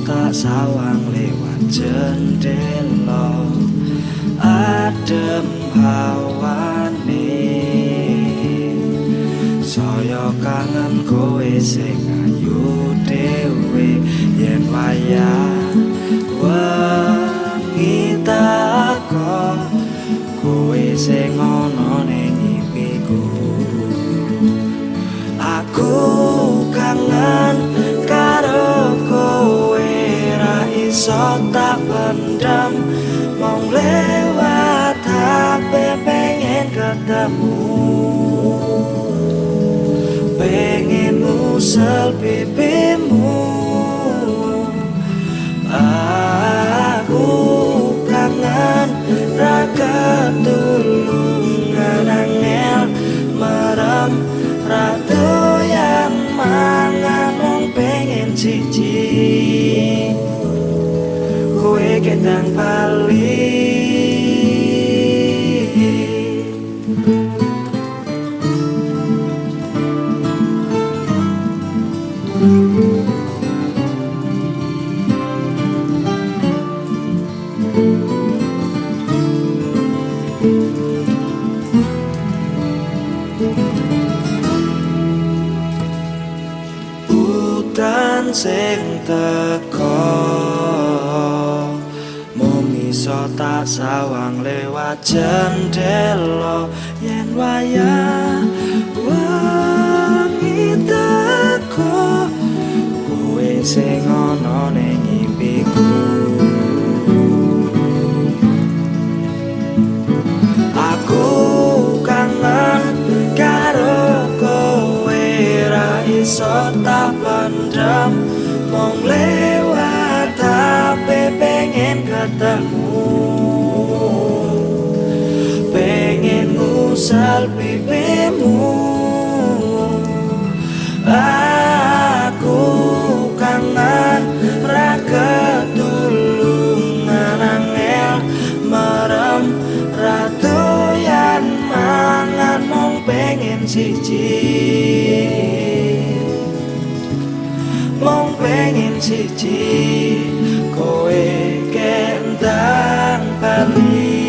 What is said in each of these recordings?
Tak sawang lewat jendela, adem hawane, saya kangen kowe sing ayu dhewe yen wayah wengi teko, kowe sing ana ning ngipiku. Aku kangen karo kowe, iso tak pendam, mong lewat HP pengen ketemu, pengen ngusel pipimu. Aku kangen ra ketulungan angel merem, ra doyan mangan, mong pengen siji kowe ketang bali. Udan sing teko, mung iso tak sawang lewat jendela yen wayah wengi teko, kowe sing ana ning ngimpiku. Aku kangen karo kowe, ra iso tak pendam, mong lewat HP pengen ketemu, pengen ngusal pipimu. Aku kangen ra ketulungan angel merem, ra doyan mangan, mong pengen siji, mong pengen siji kowe kendang bali.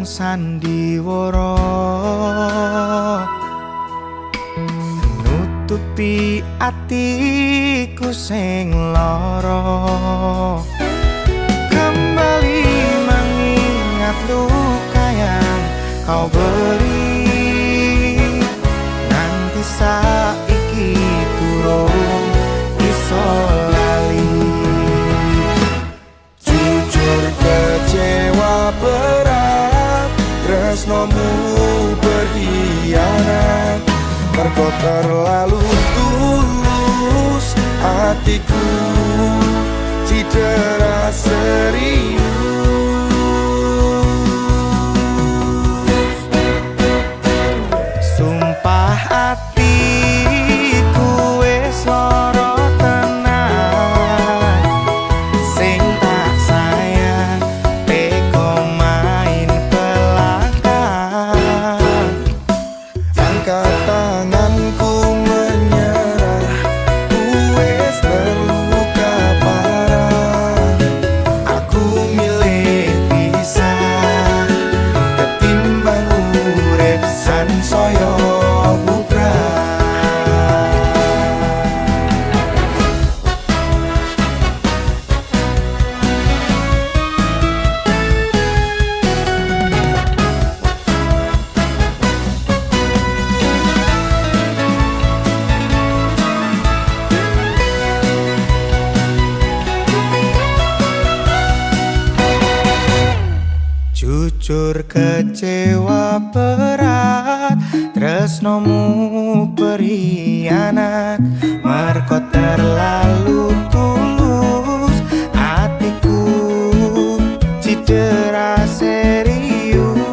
Sandiwara nutupi atiku sing lara, kembali mengingat luka yang kau beri. Nanti saiki turun iso lali, jujur kecewa berat, tresnomu berkhianat, mergo terlalu tulus hatiku cedera serius. Sumpah hatiku wis lara tenan, sing tak sayang teko main pelakar. Angkat tanganku menyerah, wis terluka jujur kecewa berat, tresnomu berianat, merko terlalu tulus, hatiku cedera serius.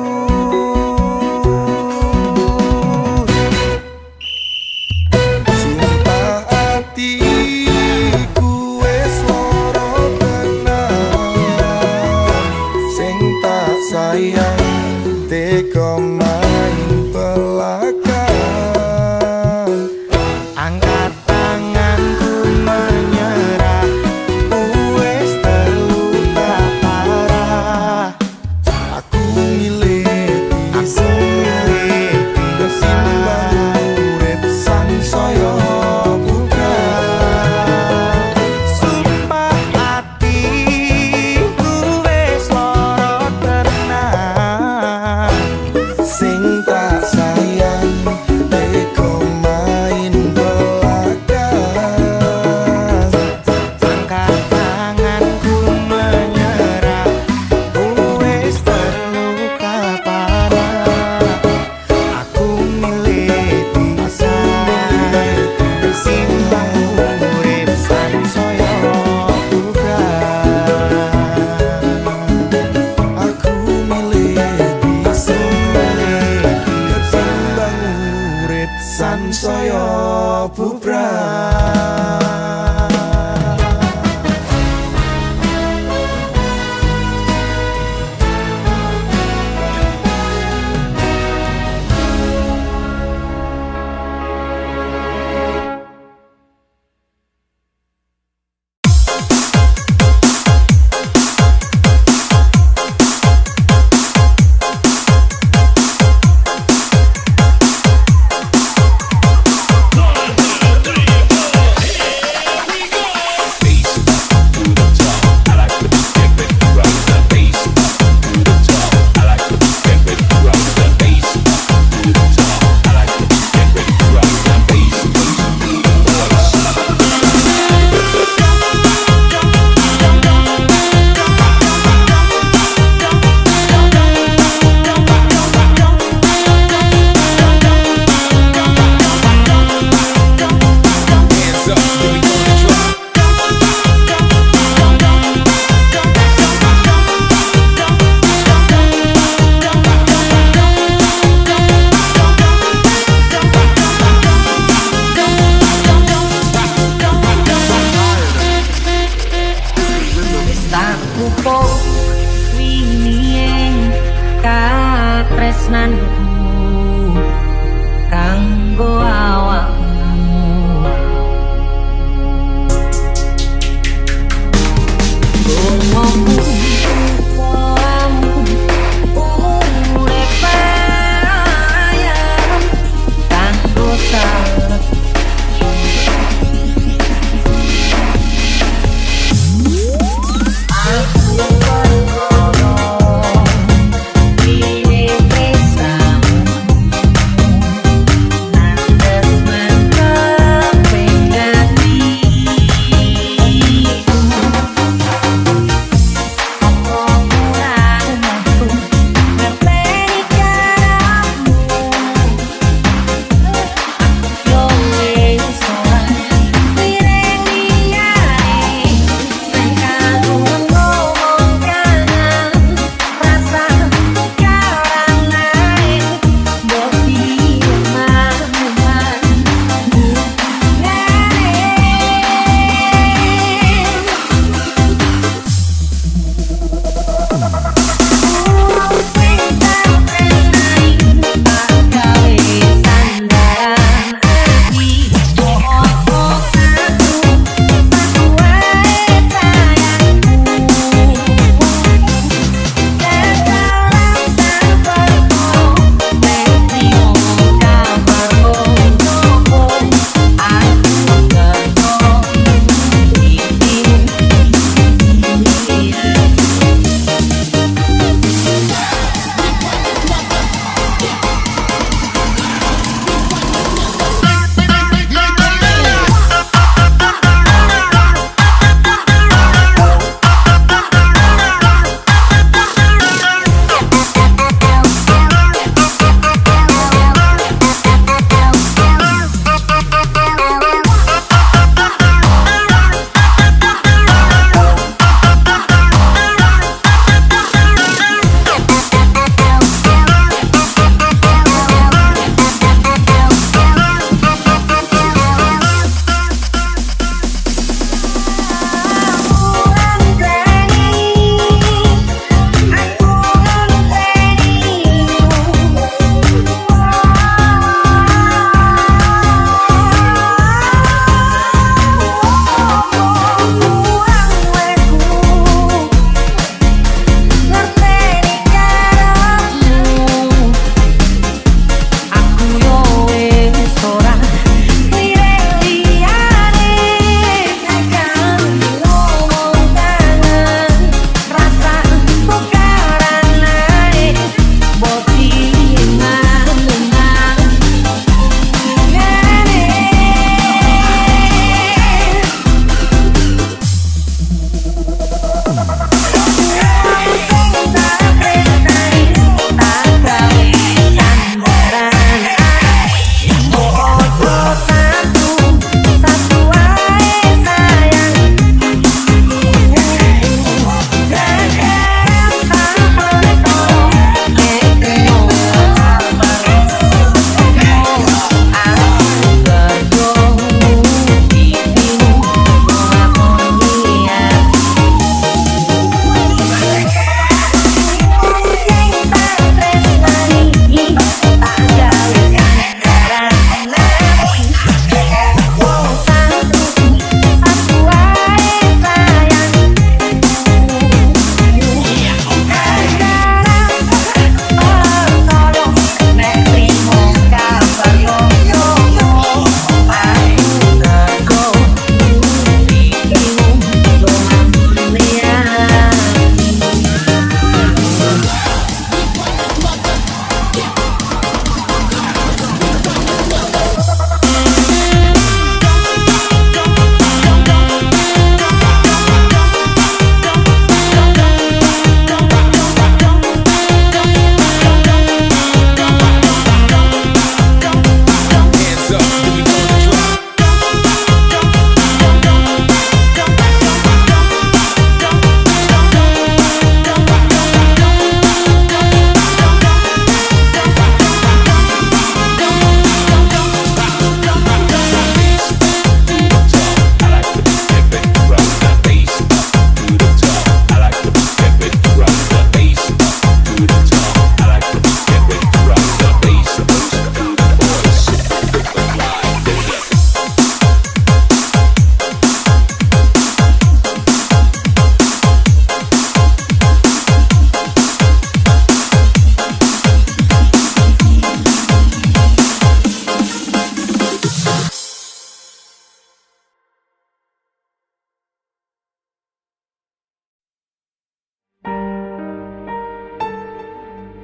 Sumpah hatiku wis lara tenan, sing tak sayang tega main belakang. Angkat tanganku menyerah, wis terluka parah. Aku milih ketimbang urip sansaya bukan. Sumpah hatiku wis lara tenan, sing tak sayang tega main belakang. Angkat tanganku menyerah, wis terluka parah. Aku milih pisah ketimbang urip sansaya bukan. Aku milih pisah ketimbang urip sansaya bubrah.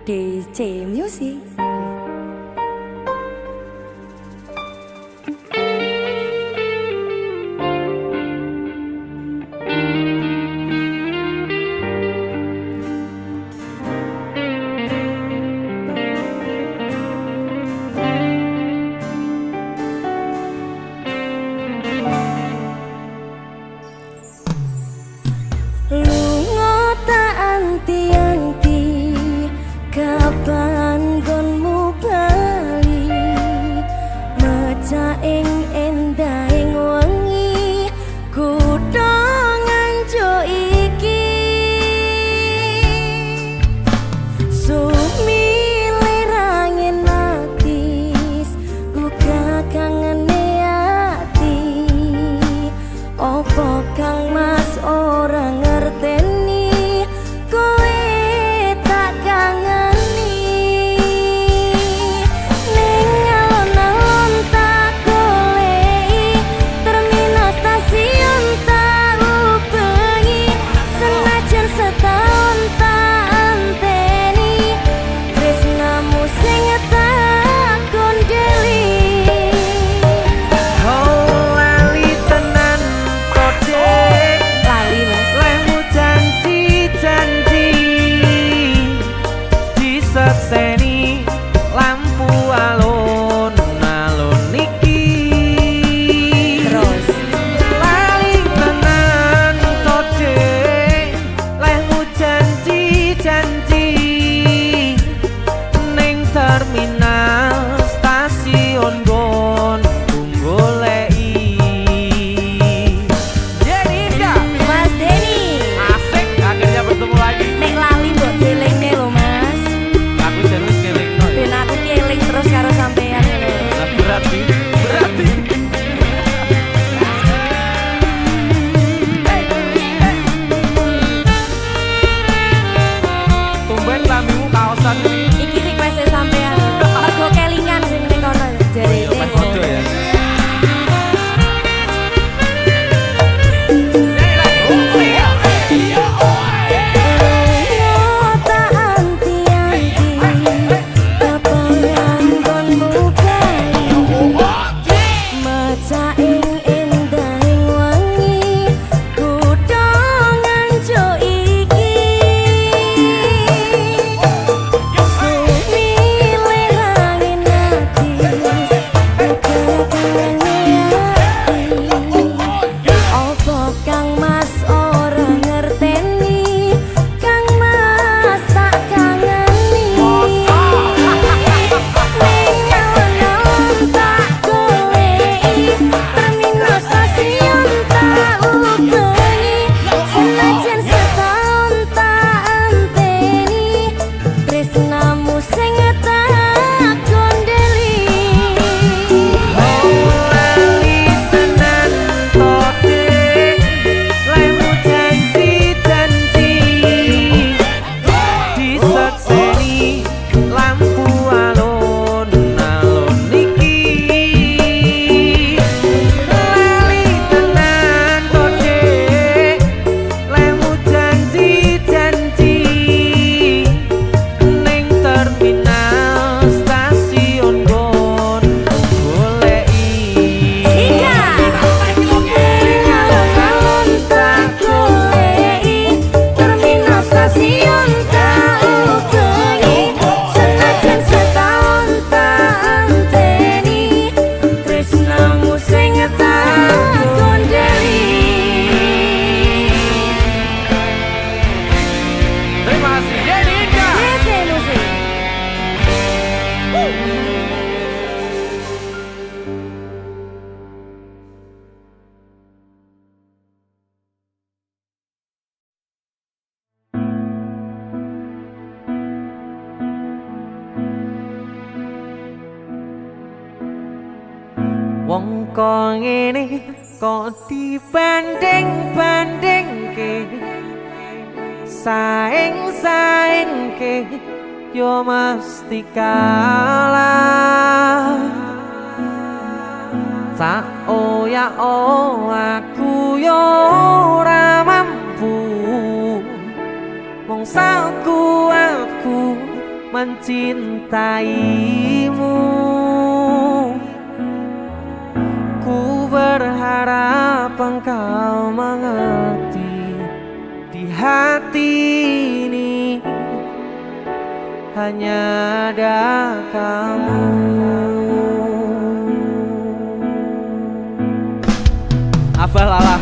DC Music. Kapan gonmu bali meca ing endahing wengi kutha nganjo iki sumilirangin atis uga kangene ati opo kang mas ora ngerteni kowe tak kangen iki request sampean mergo kelingan sing ning kono jare wong kok ngene kok dibanding-bandingke saing-saingke yo mesti kalah tak oya aku yo ora mampu mong sakuatku mencintaimu. Ku berharap engkau mengerti, di hati ini hanya ada kamu. Apalah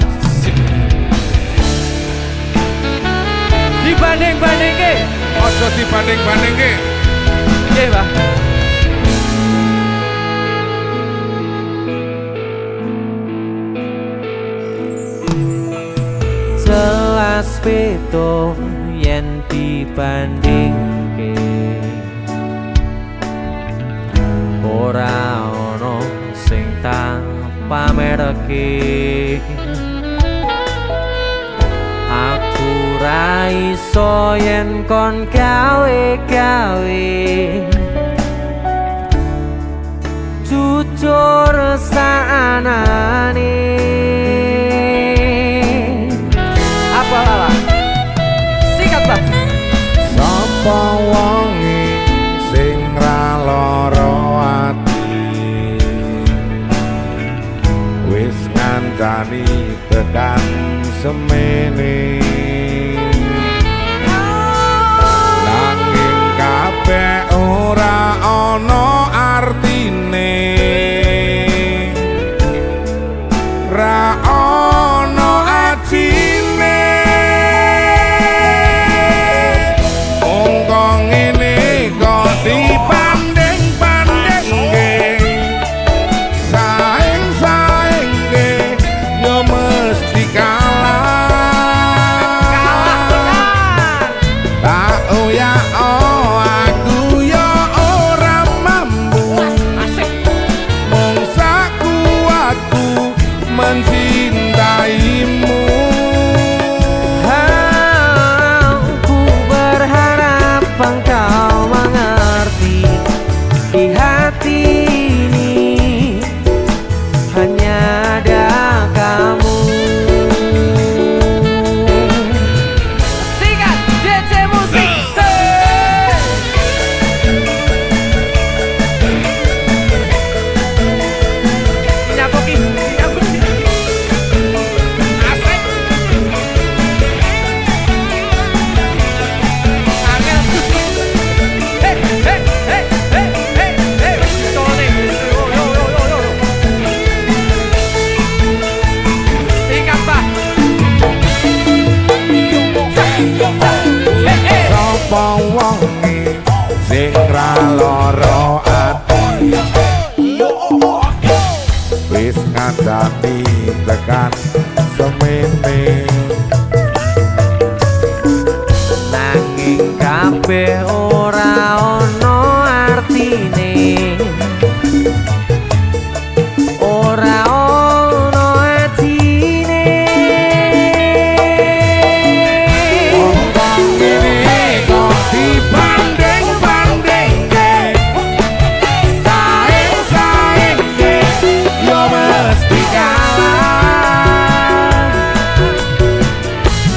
dibanding-bandingke, Ojo dibanding-bandingke. nggih, Pak. Jelas beda yen dibandingke, ora ono sing tak pamerke. Aku ra iso yen kon gawe-gawe, jujur saanane. Apa lala? Sikat, Pak. Sapa wonge sing ra lara ati, wis ngancani tekan semene. Nanging kabeh ora ana artine, ra ana ajine. Wong kok ngene kok dibanding-bandingke, saing-saingke yo mesti kalah. Tak ya oh aku yo ora mampu, mung sakuatku mencintaimu. Aku berharap engkau mengerti, di hati ini hanya ada kamu. Sikat DJ Musik. Nyakoki. Asik. Angel. Hey, hey, hey, hey, hey, hey. Tone. Yo. Sikat, Pak. Hey, hey. Sapa wonge sing ra lara ati, wis ngandani tekan semene. Nanging kabeh ora ono artine, ora ono artine. Wong kok ngene kok dibanding-bandingke, saing-saingke yo mesti kalah.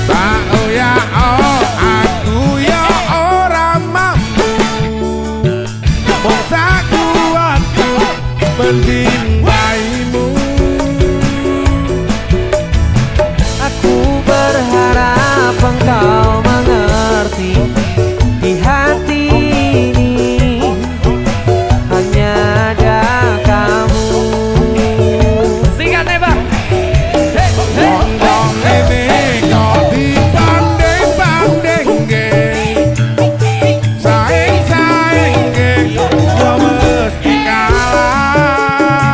Tak ya oh aku yo ora mampu, mung sakuatku mencintaimu. Aku berharap engkau mengerti, di hati ini hanya ada kamu. Singkat nih, Pak. Wong kok ngene kok dibanding-bandingke, saing-saingke yo mesti kalah.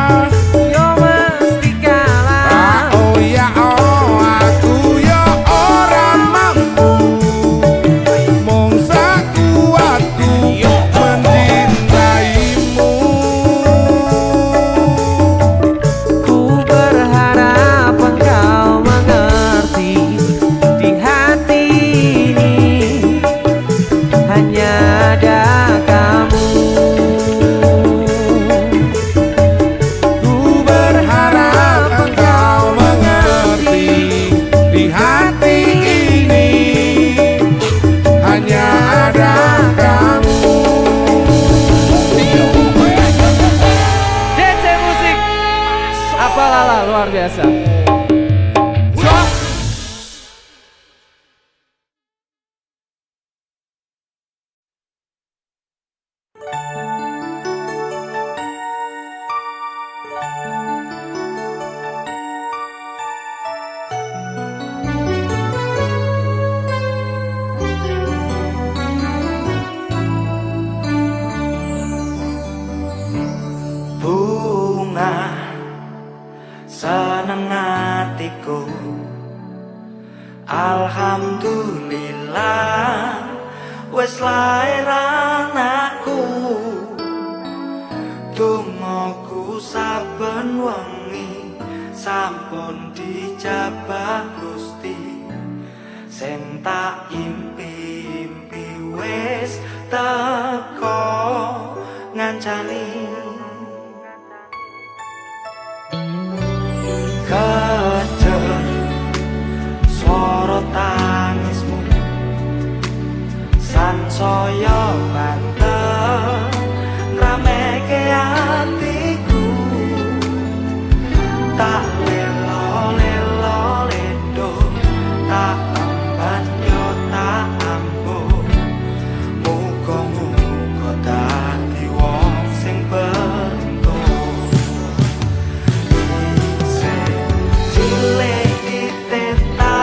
Bunga seneng hatiku, alhamdulillah wis lair anakku. Dongaku saben wengi sampun dijabah Gusti, sing tak impi-impi wis teko ngancani. Kejer swara tangismu sansaya banter ngrameke atiku, tak lelo-lelo lendo, tak amban yo tak ambuh. Muga-muga dadi wong sing beruntung. Cilik diteta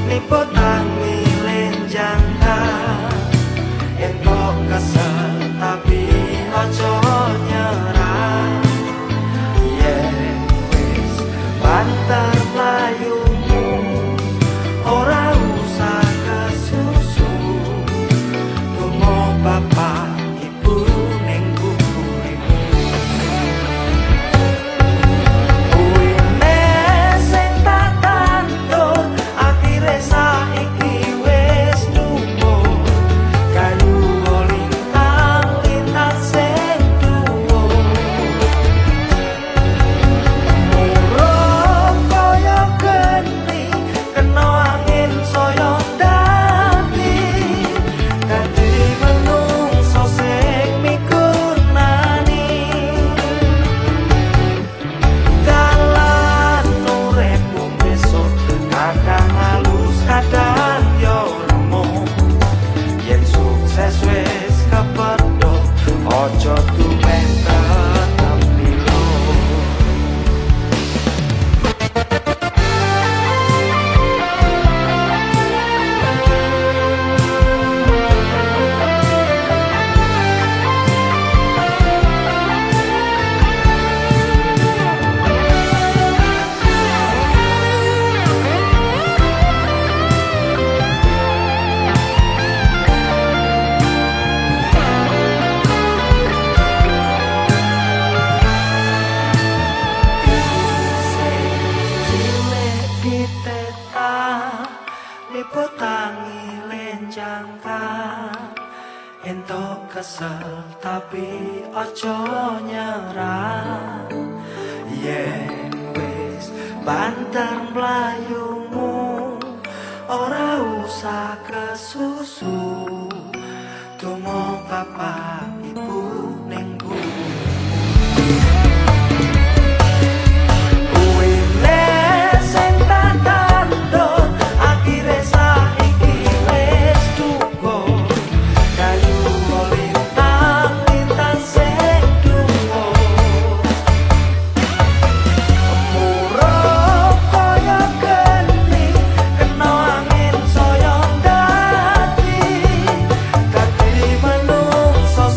nipu tangi lenjangka, entuk kesel tapi ojo nyerah. Yen wis banter mlayumu ora usah kesusu, donga bapak ibu ning burimu. Kuwine sing tak tantur akhire saiki wis numpuk, kayu lintang-lintang sing dhuwur. Murung kaya geni kena angin saya dadi menungso sing migunani. Dalan uripmu besok kadang halus kadang yo remuk. Yen sukses wis kepethuk ojo duwe tetep lilo. Cilik diteta nipu tangi lenjangka, entuk kesel tapi ojo nyerah. Yen wis banter mlayumu ora usah kesusu, donga bapak ibu ning bumi. Kuwine sing tak tantur akhire saiki wis cukup, kayu lintang-lintang sing dhuwur. Murung kaya geni kena angin saya dadi menungso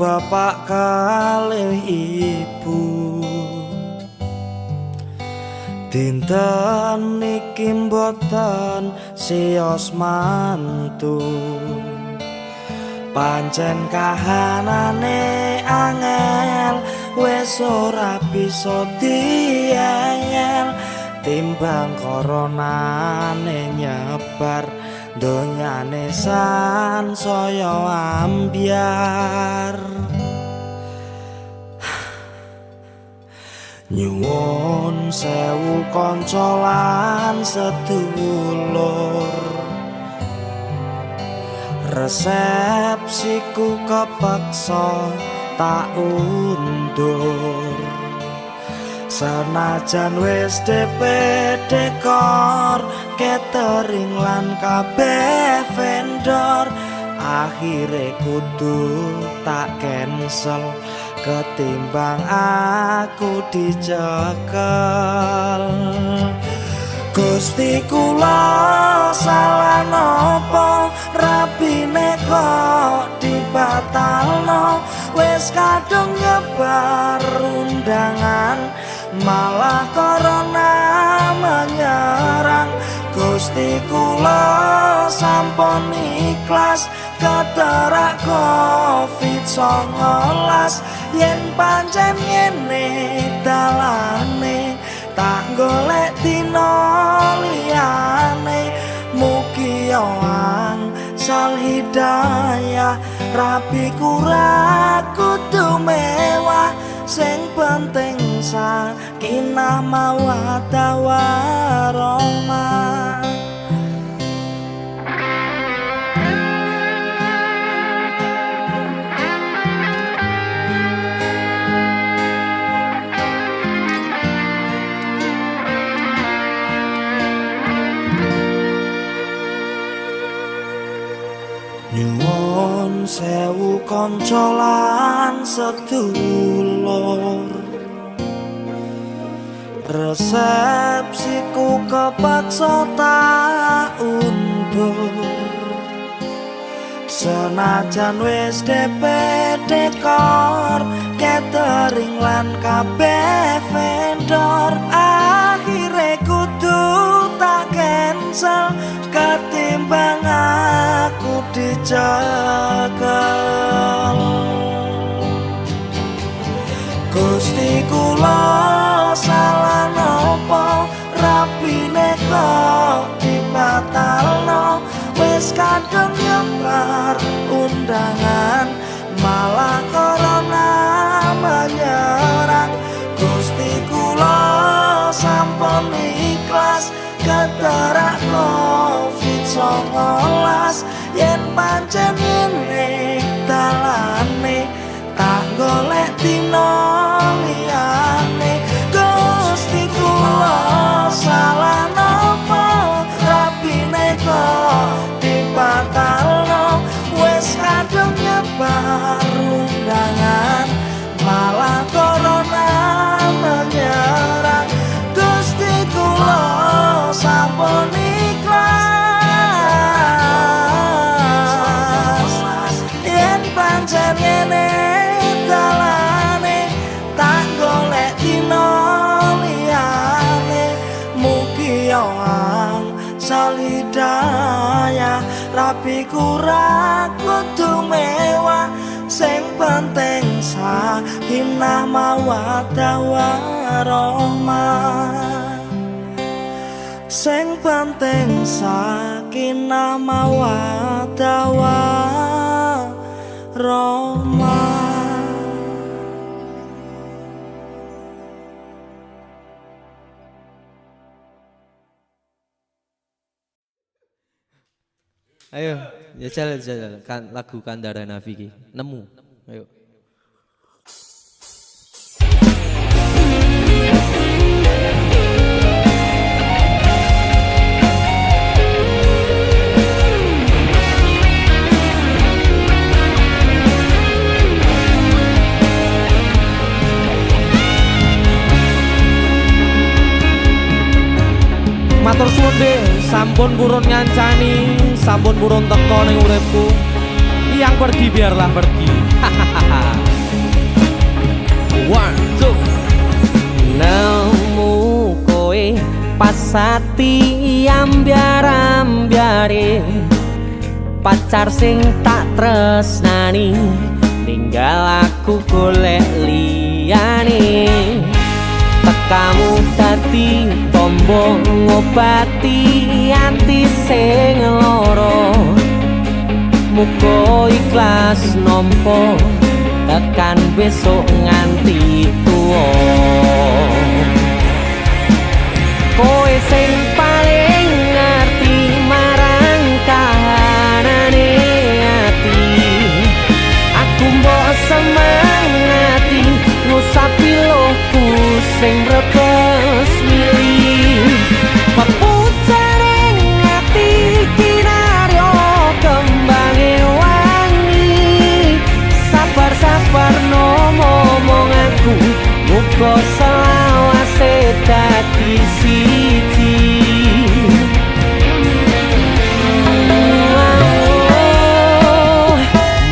bapak kalih ibu. Dinten niki mboten siyos mantu, pancen kahanane angel wis ora bisa diengel. Timbang koronane nyebar donyane sansaya ambyar. Nyuwun sewu kanca lan sedulur, resepsiku kepeksa tak undur. Senajan wis DP dekor, catering lan kabeh vendor, akhire kudu tak cancel ketimbang aku dicekel. Gusti kula salah nopo, rapine kok dibatalno. Wis kadung nyebar undangan, malah corona menyerang. Gusti kula sampun ikhlas keterak COVID-19. Yen pancen ngene dalane, tak golek dina liyane. Mugi angsal hidayah, rapi kura kudu mewah. Sing penting sakinah mawaddah warahmah. Nyuwun sewu kanca lan sedulur, resepsiku kepaksa tak undur. Senajan wis DP dekor, catering lan kabeh vendor, akhire kudu tak cancel ketimbang aku dicekel. Gusti kula salah nopo, rapine kok dibatalno. Wis kadung nyebar undangan, malah corona menyerang. Gusti kula sampun ikhlas keterak COVID-19. Yen pancen ngene dalane, tak golek dina liyane. Gusti kula salah nopo, rapine kok dibatalno. Wis kadung nyebar undangan, malah corona menyerang. Gusti kula sampun ikhlas, yen pancen ngene dalane, tak golek dina liyane. Mugi angsal hidayah, rapi kura kudu mewah. Sing penting sakinah mawaddah warahmah. Sing penting sakinah mawaddah warahmah. Ayo, jajal kan lagu Kandara Nafiki. Nemu. Ayo. Matur suwun deh, sampun purun nyancani, sampun purun teko ning uripku. yang pergi biarlah pergi. One, two. Nemu kowe pasati ambyar-ambyare, pacar sing tak tresnani, tinggal aku golek liyane. Tekamu dadi tombo ngobati ati sing lara, muga ikhlas nampa tekan besok nganti tuwa. Kowe sing paling ngerti marang kahanane ati, aku mbok semangati ngusapi lohku sing rebes milih. Pepucaring ati kinaryo kembange wangi, sabar-sabar no ngomong aku, muga selawase dadi siji.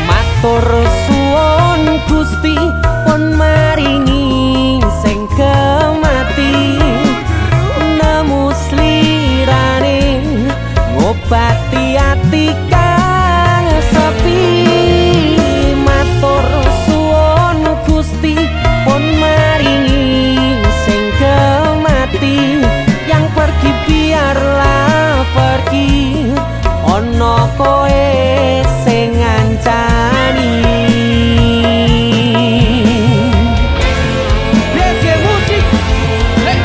Matur suwun Gusti pun maringi sing kemati, nemu slirane ngobati ati kang sepi. Matur suwun Gusti pun maringi sing kemati, yang pergi biarlah pergi, ono koe sing ngancani. Dance musik. Hey.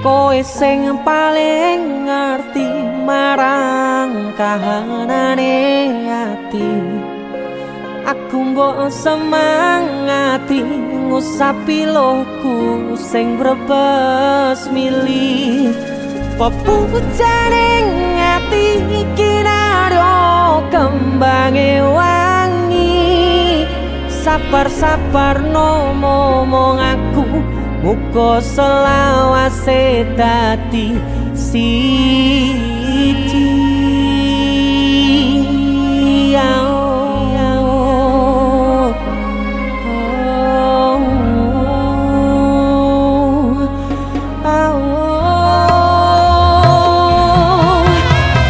Kowe sing paling ngerti marang kahanane ati, aku mbok semangati ngusapi lohku sing brebes milih. Pepucaring ati kinaryo kembange wangi, sabar-sabar no ngomong aku, muga selawase dadi siji.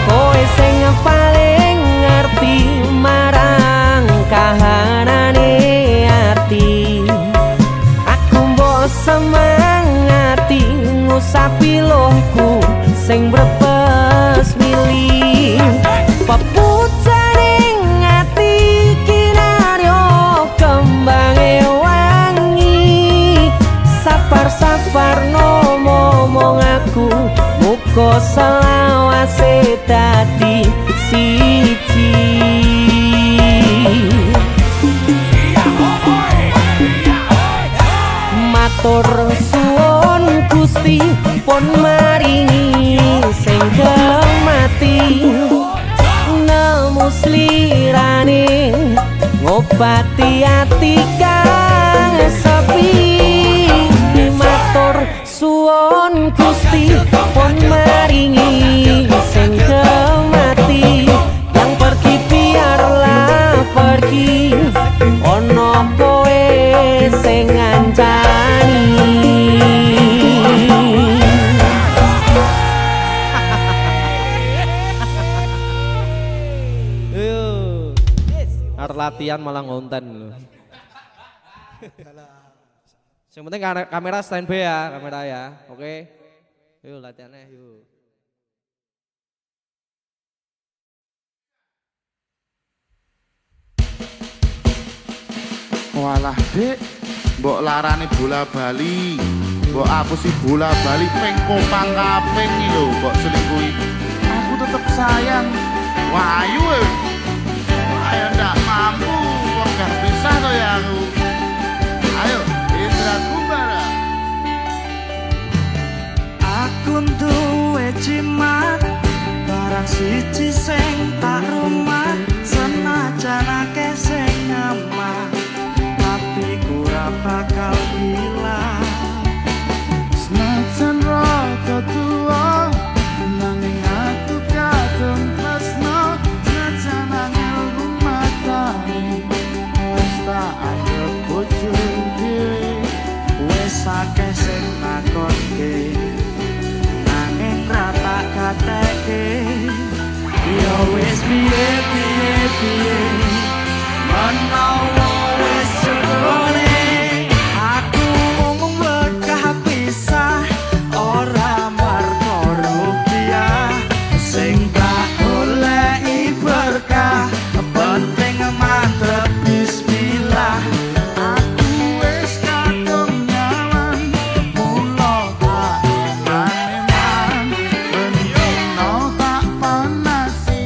Kowe sing paling ngerti marang kahanane ati, aku mbok semangati ngusapi lohku sing brebes milih. Pepucaring ati kinaryo kembange wangi, sabar-sabar no ngomong aku, muga selawase dadi siji. Matur suwun Gusti pun maringi sing kemati, nemu slirane ngobati ati kang sepi. Matur suwun Gusti pun maringi sing kemati, yang pergi biarlah pergi, ono kowe sing ngancani. Arep latihan malah ngonten lho. Yang penting kamera standby ya, kamera ya. Oke. Yuk latihannya yuk. Walah dek, mbok larani bola bali, mbok apusi bola bali ping kopang kaping iki lho, mbok selingkuhi. Aku tetep sayang. Wah ayu ayo ndak mampu, kok gak bisa to ya aku. siji sing tak rumah senajan akeh sing nyaman tapi ora bakal hilang Senajan rada tua nanging aku kadung tresno senajan angel rumah tani wis tak anggap bojo dhewe wis akeh sing takonke nanging ra tak kateke yo wis piye menawa wis jodone aku mung wegah pisah ora marko rupiah sing tak goleki berkah penting mantep bismillah aku wis kadung nyaman mula tak eman bendino tak panasi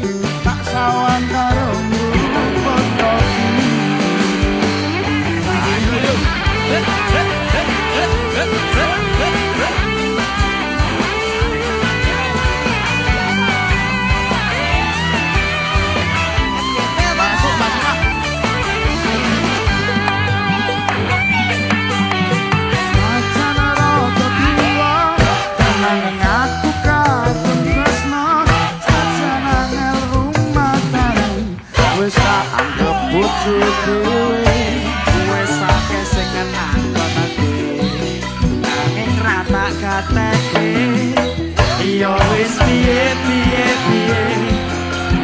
tak sawan karo ngrumput kopi masuk Mas Mak. Senajan rada tua nanging aku kadung tresno senajan angel rumah tani wis tak anggap bojo dhewe wis akeh sing ngenakake nanging ra tak kateke yo wis piye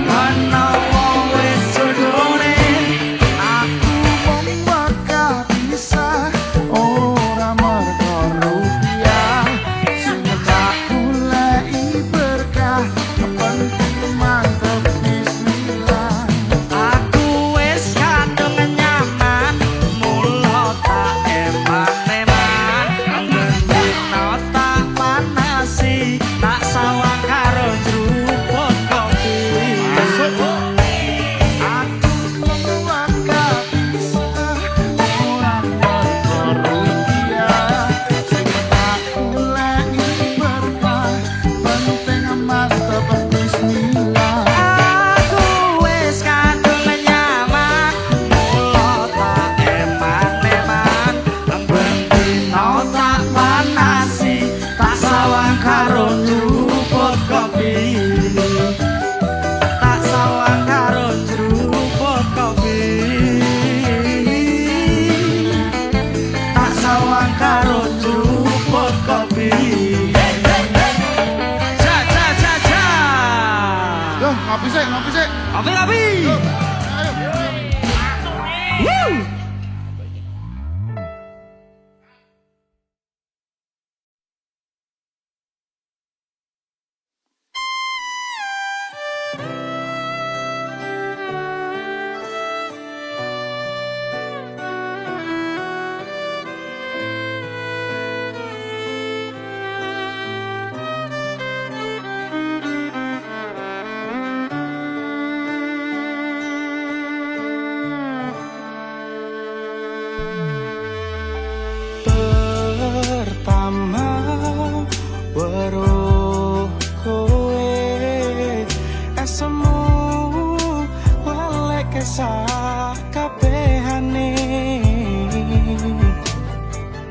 menawa wis jodone aku mung bakal pisah ora mergo rupiah sing tak goleki berkah penting mantep bismillah aku wis kadung nyaman mula tak eman-eman bendino tak panasi tak sawang karo jruput kopi aku mung bakal pisah ora mergo rupiah sing tak goleki berkah penting mantep bismillah aku wis kadung nyaman mula tak eman-eman bendino tak panasi tak sawang karo jruput kopi tak sawang karo jruput kopi tak sawang karo jruput kopi ja Yo, ngopi sik. kopi Woo! pertama weruh kowe esemu walek kesah kabehane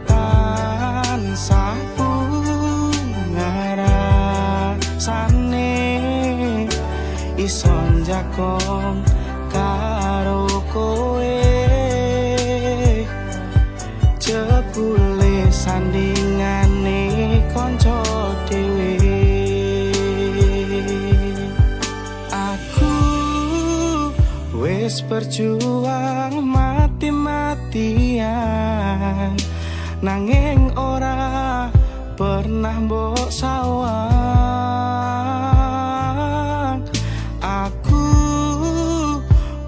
tansah ngarasane ison jakong karo kowe jebule sandingane kanca dhewe aku wis berjuang mati-matian nanging ora pernah mbok sawang aku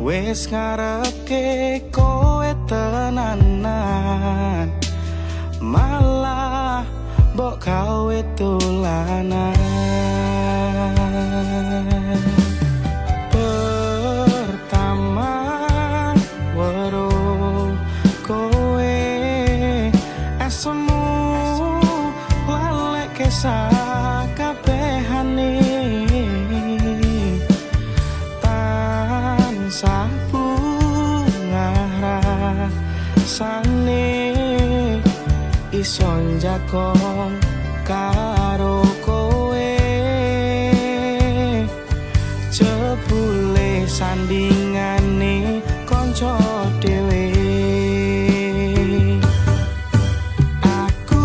wis ngarepke kowe tenanan malah mbok gawe dolanan pertama weruh kowe esemu walek kesah kabehane kong karo kowe jebule sandingane kanca dhewe aku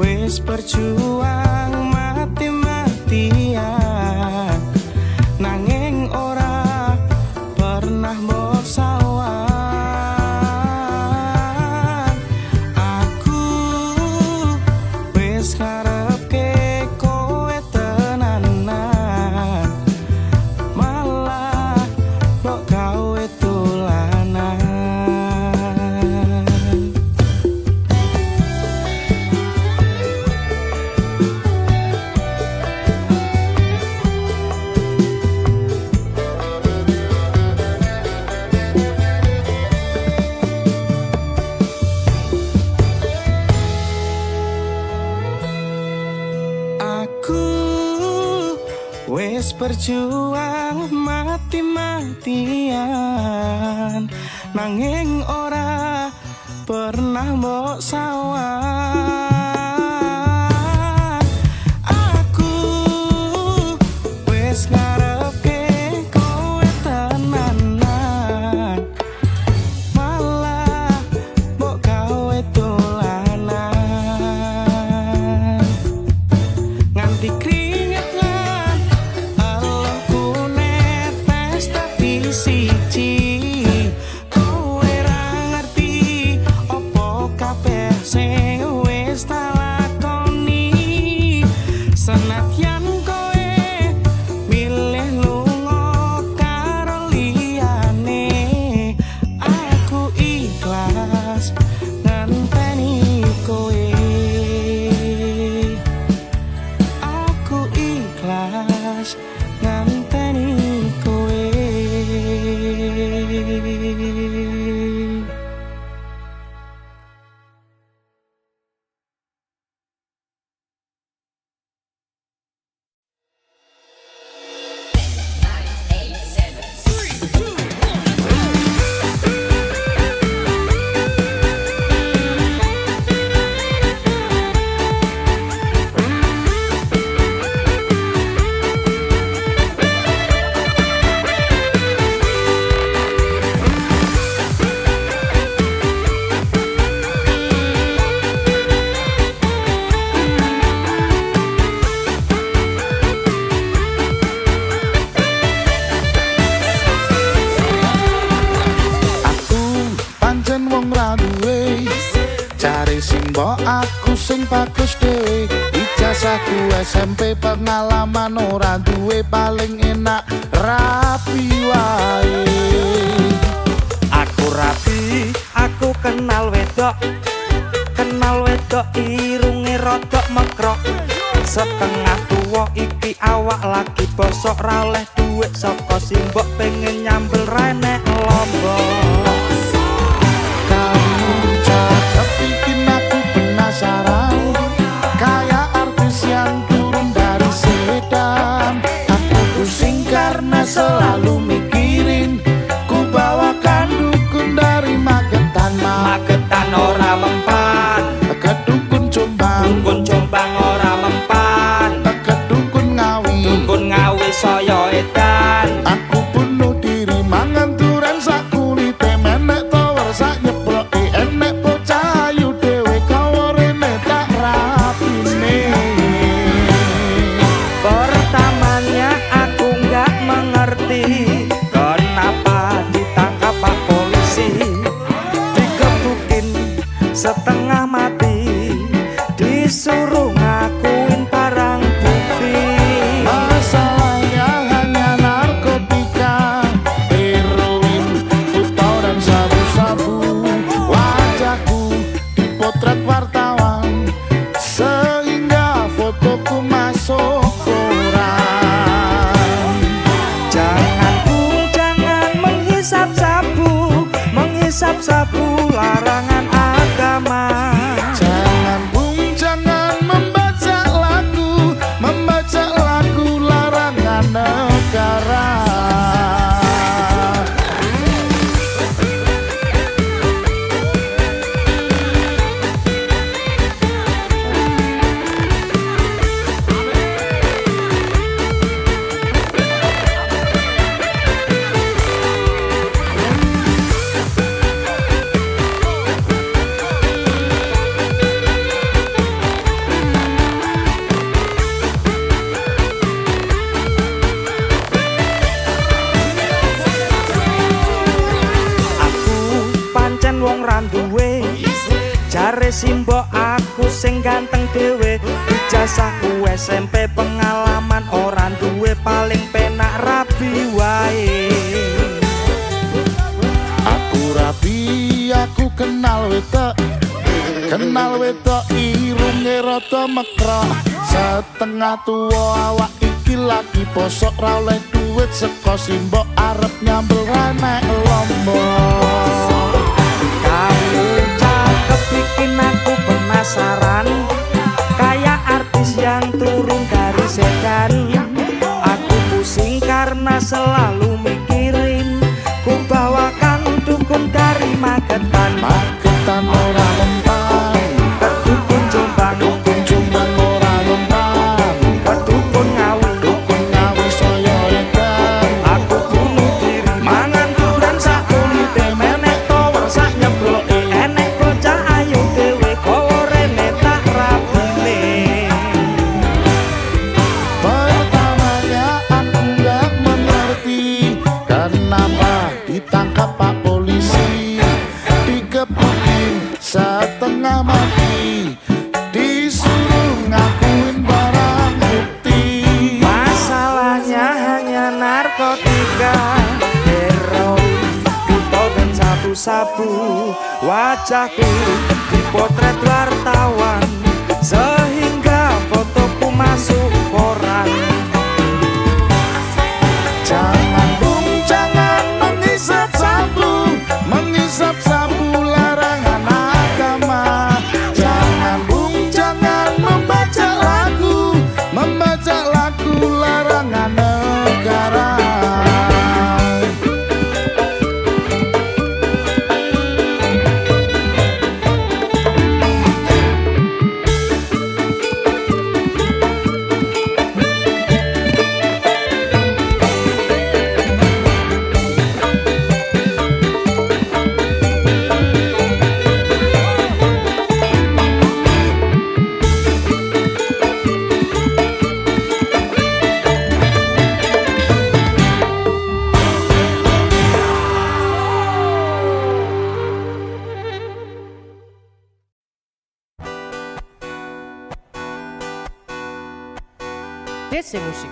wis berjuang mati-matian nanging ora pernah mbok sawang aku wis ngarepke kowe tenanan malah mbok gawe dolanan aku wis berjuang mati-matian nanging ora pernah mbok sawang aku wis ngarepke kowe tenanan malah mbok gawe dolanan nganti keringet lan alahku netes tapi siji kowe ra ngerti opo kabeh sing wis tak lakoni senadyan kowe milih lunga karo liyane aku ikhlas ngenteni kowe aku ikhlas ngenteni kowe aku pancen wong ra duwe cari sing mbok aku sing bagus dhewe ijazahku SMP pengalaman ora duwe paling enak rapi wae Aku rapi, aku kenal wedok irunge rodok mekrok setengah tuwa iki awak lagi bosok ra oleh duit saka simbok pengen nyambel renek lombok kamu cakep bikin aku penasaran kayak artis yang turun dari sedan aku pusing karena selalu mikirin ku bawakan dukun dari Magetan Magetan ora mempan ke dukun Jombang dukun Jombang ora mempan ke dukun Ngawi dukun Ngawi saya edan aku bunuh diri mangan turan sak kulite menek tower sak nyeploki enek bocah ayu dhewe kaworene tak rapine pertamanya aku nggak mengerti kenapa ditangkap pak polisi digebukin setengah mati disuruh ngakuin barang bukti masalahnya hanya narkotika heroin putau dan sabu-sabu wajahku dipotret wartawan sehingga fotoku masuk koran jangan bung jangan menghisap sabu larangan agama jangan bung jangan membaca lagu larangan negara Cari simbok aku sing ganteng dhewe. Ijazahku SMP pengalaman orang duwe paling penak rabi wae. Aku rapi, aku kenal wedok irunge rada mekrok. Setengah tuwa awak iki lagi bosok ra oleh duit saka simbok arep nyambel renek lombok. Kamu cakep bikin aku penasaran, kayak artis yang turun dari sedan. Aku pusing karena selalu mikirin ku bawakan dukun dari Magetan. Magetan ora lempang, Ke dukun Jombang, dukun Jombang ora lempang, ke dukun Ngawi, dukun Ngawi saya edan. aku bunuh diri mangan durian sak kulite menek tower sak nyebloke enek bocah ayu dhewe kowe rene tak rabine. Pertamanya aku nggak mengerti kenapa ditangkap Pak Polisi, dikepukin setengah mati, disuruh ngakuin barang bukti. Masalahnya hanya narkotika, heroin, pito dan sabu-sabu. Wajahku dipotret wartawan sehingga fotoku masuk koran. Jangan bung, jangan menghisap sabu larangan agama. Jangan bung, jangan membaca lagu larangan negara. DC Musik.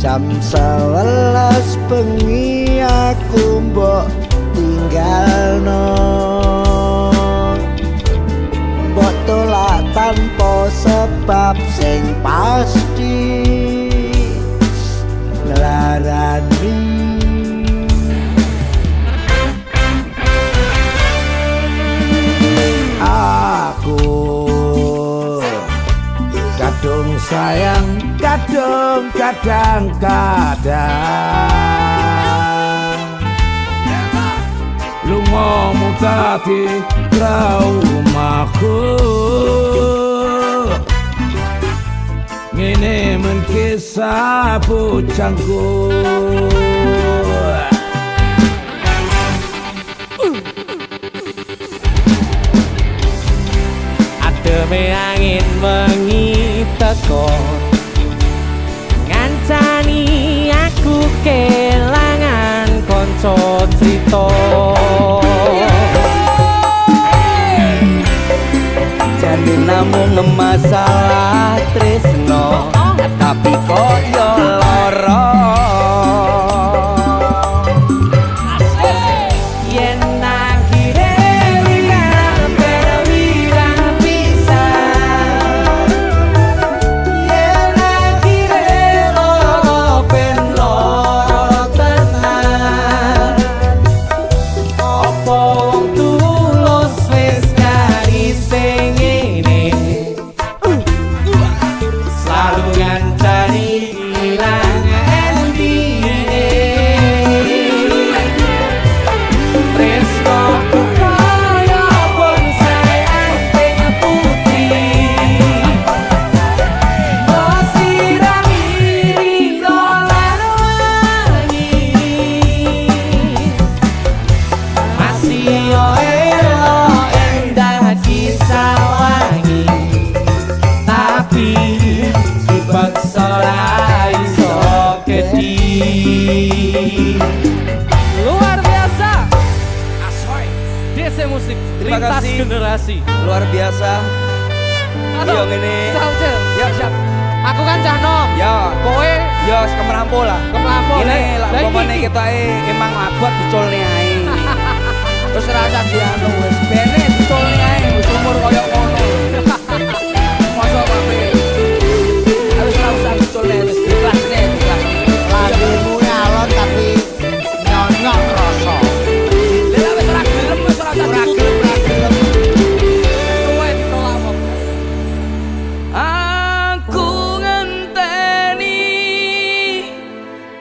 Jam 11 bengi aku mbok tinggalno, mbok tolak tanpa sebab sing pasti ngelarani. Aku kadung sayang, kadung kadang-kadang lungamu dadi traumaku. Ngene men kisah bujangku. Ademe angin wengi teko ngancani aku kelangan konco crita. Jadi namung masalah tresno tapi kok yo lara. Yen akhire wirang wirang pisan, yen akhire loro ben loro tenan. Apa wong tulus wis garis sing ngene selalu ngancani dipaksa ra iso kedi. Luar biasa. Asoy. DC Musik Terima lintas kasih. generasi. Luar biasa. Yo ngene. Saucil. Ya siap. Aku kan cah nom. Ya, Kowe yo kemerampo lah. kemlampau. Ini lah Lah iki pemane iki. kita emang abot diculne ae. Terus rasa dianu wis bene diculne ae wis umur koyo ngono. Mosok kabeh. Harus rasa diculne wis ikhlasne ikhlasne. Lagumu alon tapi nyonyok rasa. Lah wis ora gelem wis ora usah ditutup. Kowe ditolak apa? Aku ngenteni,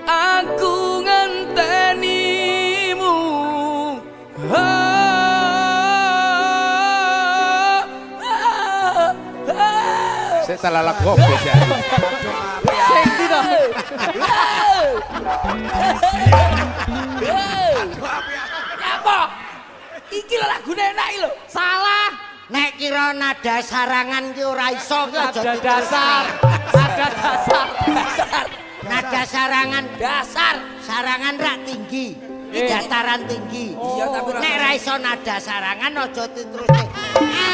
aku ngentenimu. Saya salah lagu apa ya? Sing ndi to? Apa? Iki lho lagune enak iki lho. Salah. Nek kira nada sarangan ki ora iso ki aja Ada dituruti. dasar. Ada dasar. Dasar. Nada sarangan Dasar. sarangan rak tinggi. Iki dataran tinggi. Iya tapi Nek ra iso nada sarangan aja diteruske.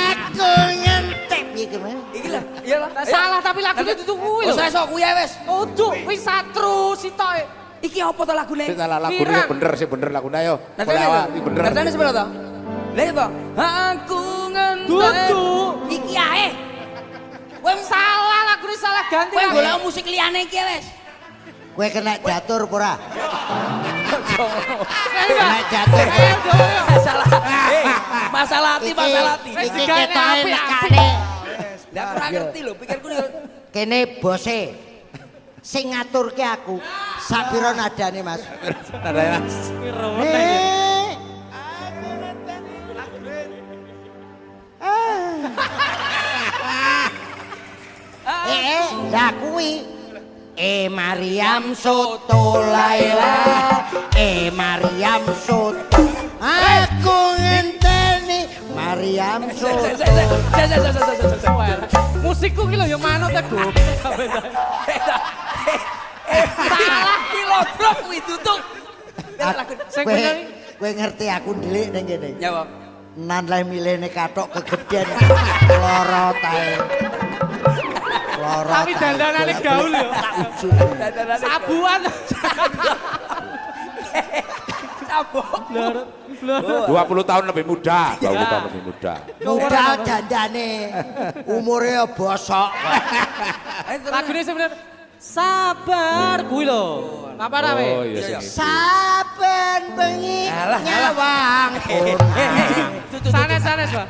Aku ngentek piye ki, Mas? iki lho. Iya lah. Salah tapi lagune dudu kuwi lho. Wis esok kuwi ae wis. Ojo, wis satru sitoke. Iki apa to lagune? Saya salah lagu Pirang. sih bener lagu ayo. Nadane Ini bener. Nadane sepeda to? Lah iya to. Aku ngenteni. Dudu. Iki ae. Kowe salah lagune salah ganti. Kowe lagi. golek musik liyane iki wis. Kowe kena jatuh apa ora? Enggak. Kena jatuh. Ayo, ayo. Masalah. Masalah hati, masalah hati. Wis Iki digane ketoke apik, nekane. Lah ora ngerti lho, pikirku yo Kene bose sing ngaturke aku. Sapira nadane, Mas? Nadanya. Lah kuwi Mariam Soto Laila Mariam Soto aku ngenteni Mariam Soto Musikku ki lho ya manut ya goblok. salah ki lho, Bro, kuwi tutuk. Sing bener iki. kowe ngerti aku ndelik ning kene Ya, Pak. nan le milene katok kegeden lara tae lara Tapi dandanane gaul ya. Sabuan. Sabuk. 20 tahun lebih muda. 20 tahun lebih muda. muda dandane umure ya bosok Lagune sing bener. Sabar kuwi lho. Apa ra Oh we? iya sih. saben bengi Alah, nyawang Sanes-sanes, Pak.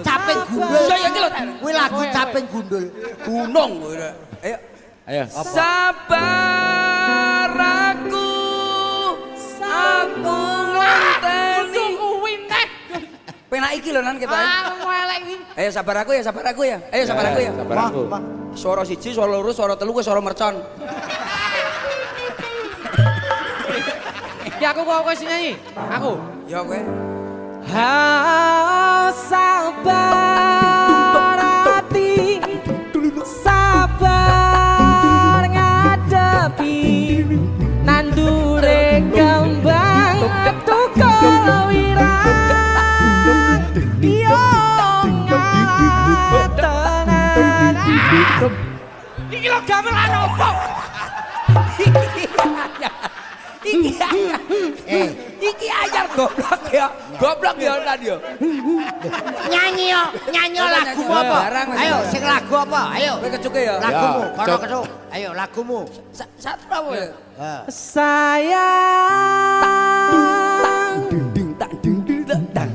caping gundul Iya, iya, iki lho. kuwi lagu caping gundul Gunung kuwi. Ayo. Ayo. Sabar aku ngenteni. Kuwi nek. Penak iki lho nan kita. Elek iki. Ayo sabar aku ya, sabar aku ya. Ayo sabar aku ya. Sabar aku. Suara siji, suara loro, suara telu, suara mercon. Ya aku kok sing nyanyi. Aku. Ya kowe. Sabar hati, sabar ngadepi nandure kembang tukul wirang biong tenan. Iki lho gamelan opo? Iki anyar goblok ya. Goblok ya nan yo. nyanyi lagu apa Barang, Mas. ayo sing lagu apa ayo Kowe kecuke ya. lagumu Ya, kono cok. keduk ayo lagumu Satu apa ya? Sayang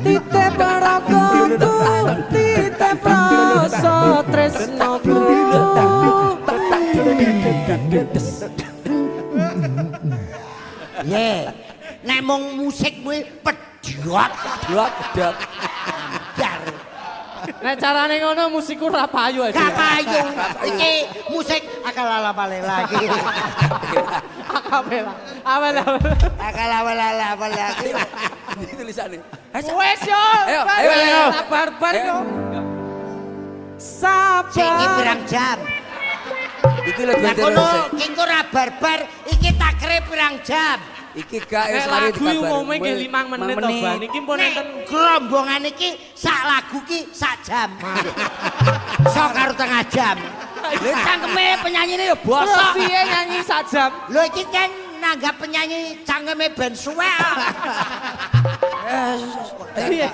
titip ragoku titip rasa tresnoku ye nek mung musik kuwi pedhot Blok. jar nek carane ngono musikku ora payu aja gak payu iki musik akal-ala lagi akapela awal akal-ala lagi Ini tulisannya. wes yo Ayo, ayo. sabar bar yo sing iki sabar pirang jam Iki lho Lah dua kono ki engko ora barbar, iki takre pirang jam. Iki gak Nek sare lagu umumnya nggih 5 menit to, Ban. Iki pun enten Nek gerombongan iki sak lagu ki sak jam. Sok karo tengah jam. lho cangkeme penyanyine ya bosok. piye nyanyi sak jam. Lho iki kan nanggap penyanyi cangkeme ben suwek. Piye?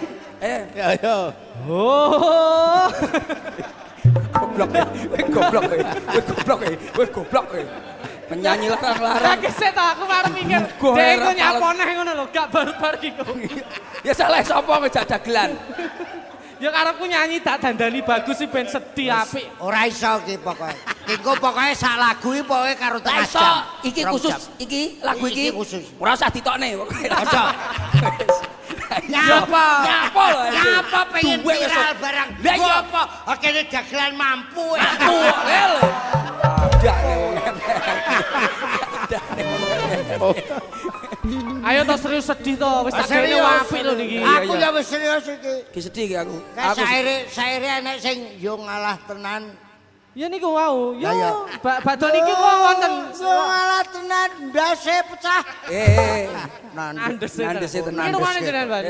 Ayo. Oh. Goblok. Penyanyi larang-larang. Lah kesek ta aku arep mikir. Gue Dek iku ora nyaponeh ngono lho, gak barbar iku. Ya salah sapa ngejak dagelan. Ya karepku nyanyi tak dandani bagus sih ben sedih apik. Ora iso ki pokoke. Ki engko pokoke sak lagu iki pokoke karo tengah Iso, jam. iki Rong khusus, jam. iki lagu iki Iki khusus. ora usah ditokne pokoke. Aja. Nyapa? Nyapa lho. Nyapa pengen Duwe wis. viral barang. Lah iya apa? Akhirnya dagelan mampu. tuh lho. Adane wong Ayo to serius sedih to, wis tak kene apik lho niki. Aku ya wis serius iki. Ki sedih ki aku. Kayak saire enek sing yo ngalah tenan. Ya niku wau. Lah ya. Yo, badhe niki kok wonten. Ngalah tenan ndase pecah. Andese tenan. Iki rumane jenengan, Pak.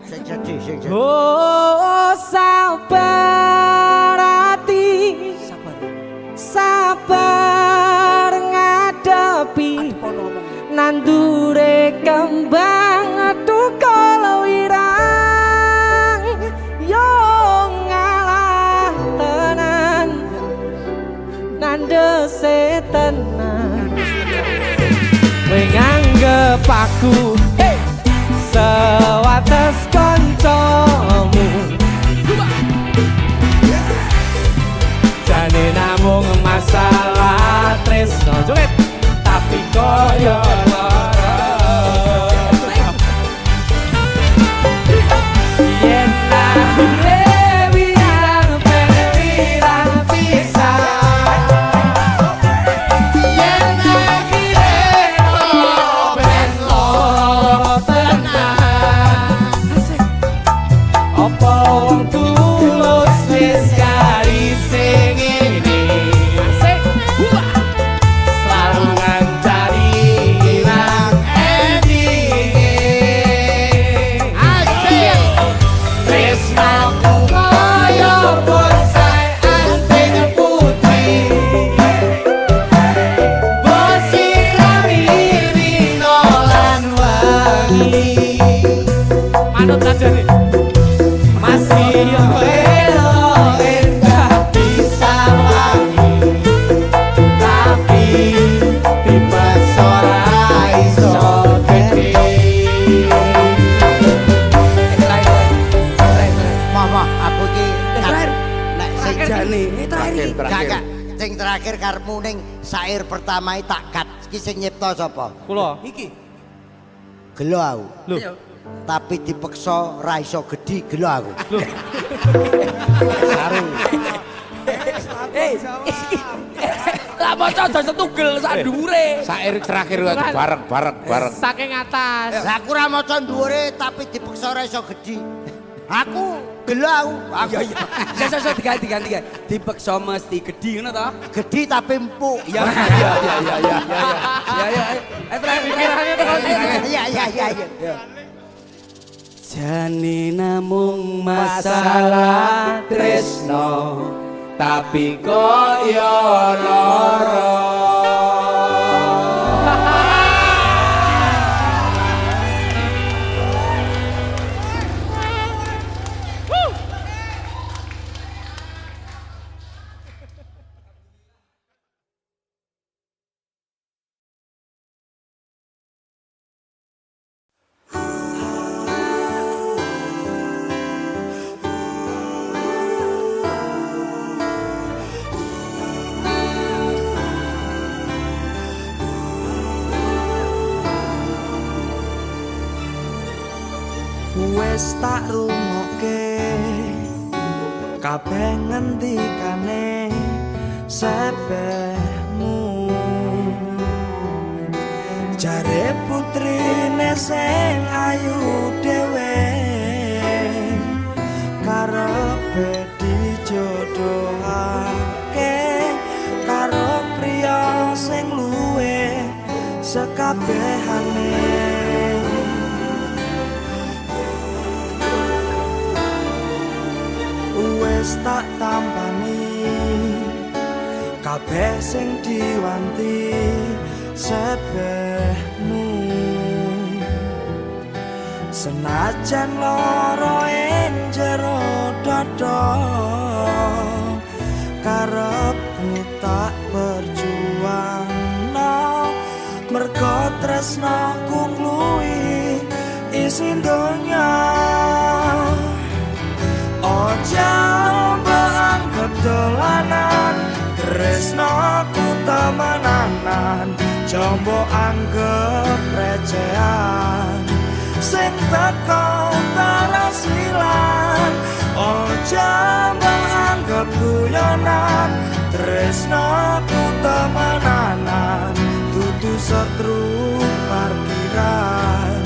Sing jadi sing jadi. Oh sabar hati, sabar ngadepi nandure kembang tukul wirang yo ngalah tenan nandese tenan kowe nganggep aku sewates kancamu jane namung masalah tresno joget tapi koyo lara yen akhire wirang pisan yen akhire ben loro tenan apa wong tulus wis kari sing ngene selalu ngancani ilang endinge tresnaku kaya bonsai anting putih bosirami rino lan wangi manut sajane masih elo enggak bisa lagi tapi tiba ora iso gede Mama, aku iki Terakhir. nek sing jane Terakhir. Kakak, sing terakhir karepmu ning syair pertama iki tak kat. Iki sing nyipta sapa? kula Iki. Gelo aku. lho Tapi dipeksa ra iso gedhi gelo aku. Saru. Lah maca aja setugel sak dhuwure. Sair terakhir bareng. saking atas Lah aku ra maca dhuwure tapi dipeksa ra iso gedhi. Aku gelo aku. Iya. Sesa diganti. Dipeksa mesti gedhi ngono to? Gedhi tapi empuk. Iya. Terakhir. pikirannya tekan Iya. Jane namung masalah tresno tapi koyo lara. Wes tak rungokke kabeh ngendikane sepehmu jare putrine sing ayu dhewe karepe dijodohake kabehane wis tak tampani kabeh sing diwanti sebehmu senajan lara ing jero dada karepku tak berjuangno mergo tresnaku ngluwi isi donya ojo anggap dolanan tresnaku temenanan jombo anggap recehan sing teko tarasilan ojo anggap guyonan tresnaku temenanan dudu setru parkiran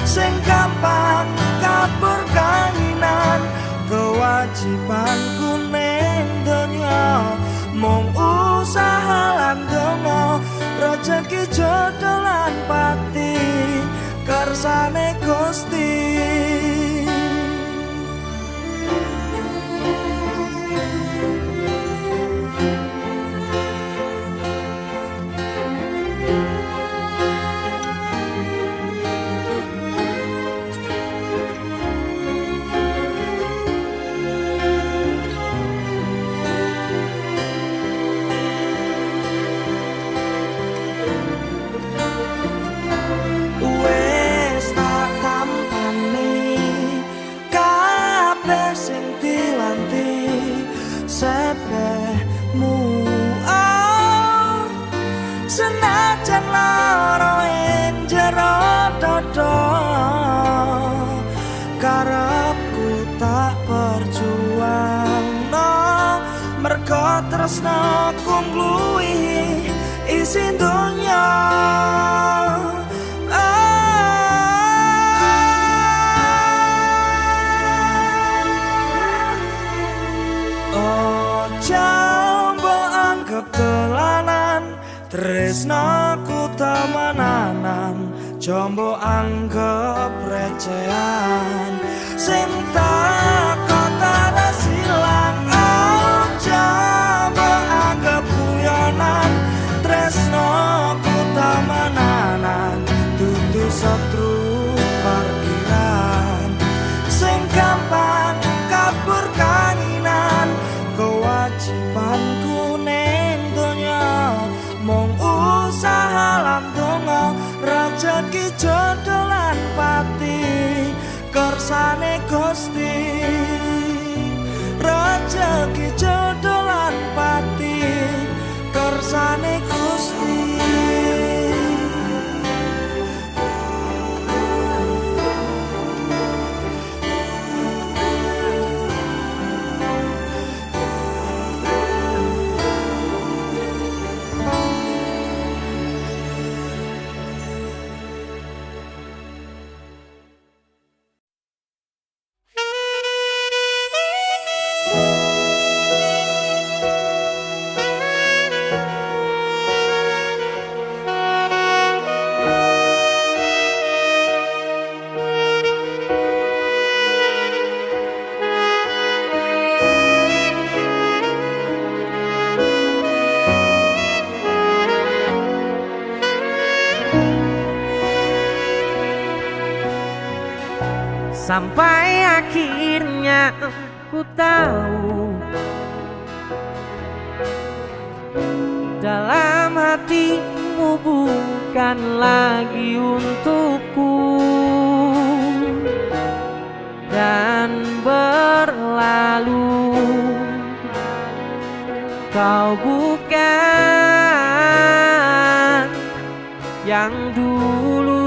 sing gampang kabur kanginan kewajibanku ning donya mung usaha lan donga rejeki jodoh lan pati kersane Gusti senajan lara ing jero dada karepku tak perjuangno mergo tresnaku ngluwihi isi donya tresnaku temenanan jombo anggap recehan sing tak kota silang aja anggap guyonan tresnaku temenanan dudu setru parkiran sing gampang kabur kanginan kewajibanku ning donya mung usaha lan donga rejeki jodoh lan pati kersane Gusti rejeki jodoh lan pati kersane Gusti Sampai akhirnya ku tahu dalam hatimu bukan lagi untukku dan berlalu kau bukan yang dulu.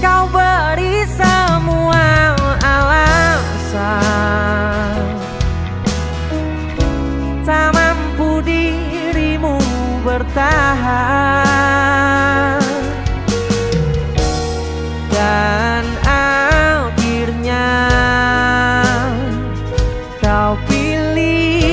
Kau beri semua alasan, tak mampu dirimu bertahan, dan akhirnya kau pilih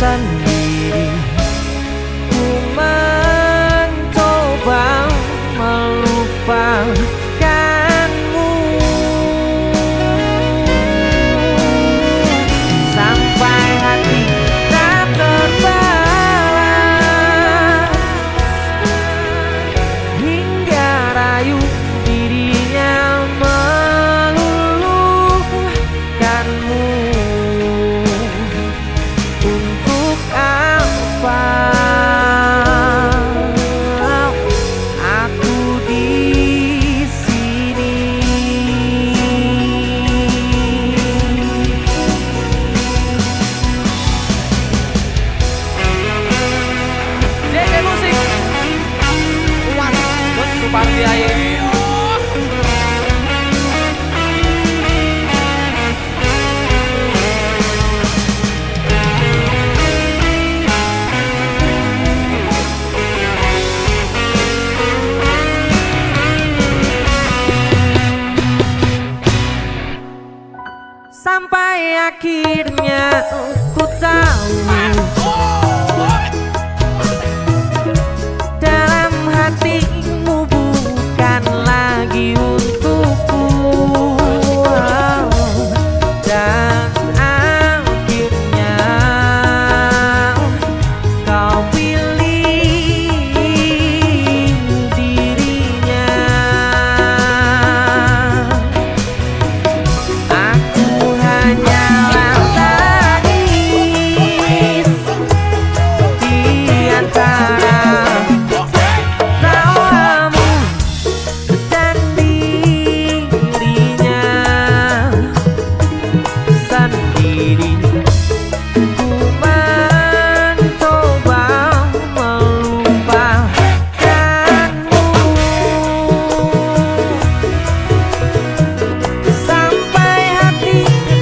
sendiri. Ku mencoba melupakanmu sampai hati tak terbalas, hingga rayu dirinya meluluhkanmu. Untuk apa aku di sini? JJ Musik. Puas, bos Supardi aye. Sampai akhirnya ku tahu dalam hatimu bukan lagi untukku. Dan akhirnya kau pilih dirinya. Aku hanyalah tangis di antara tawamu dan dirinya sendiri. Ku mencoba melupakanmu sampai hati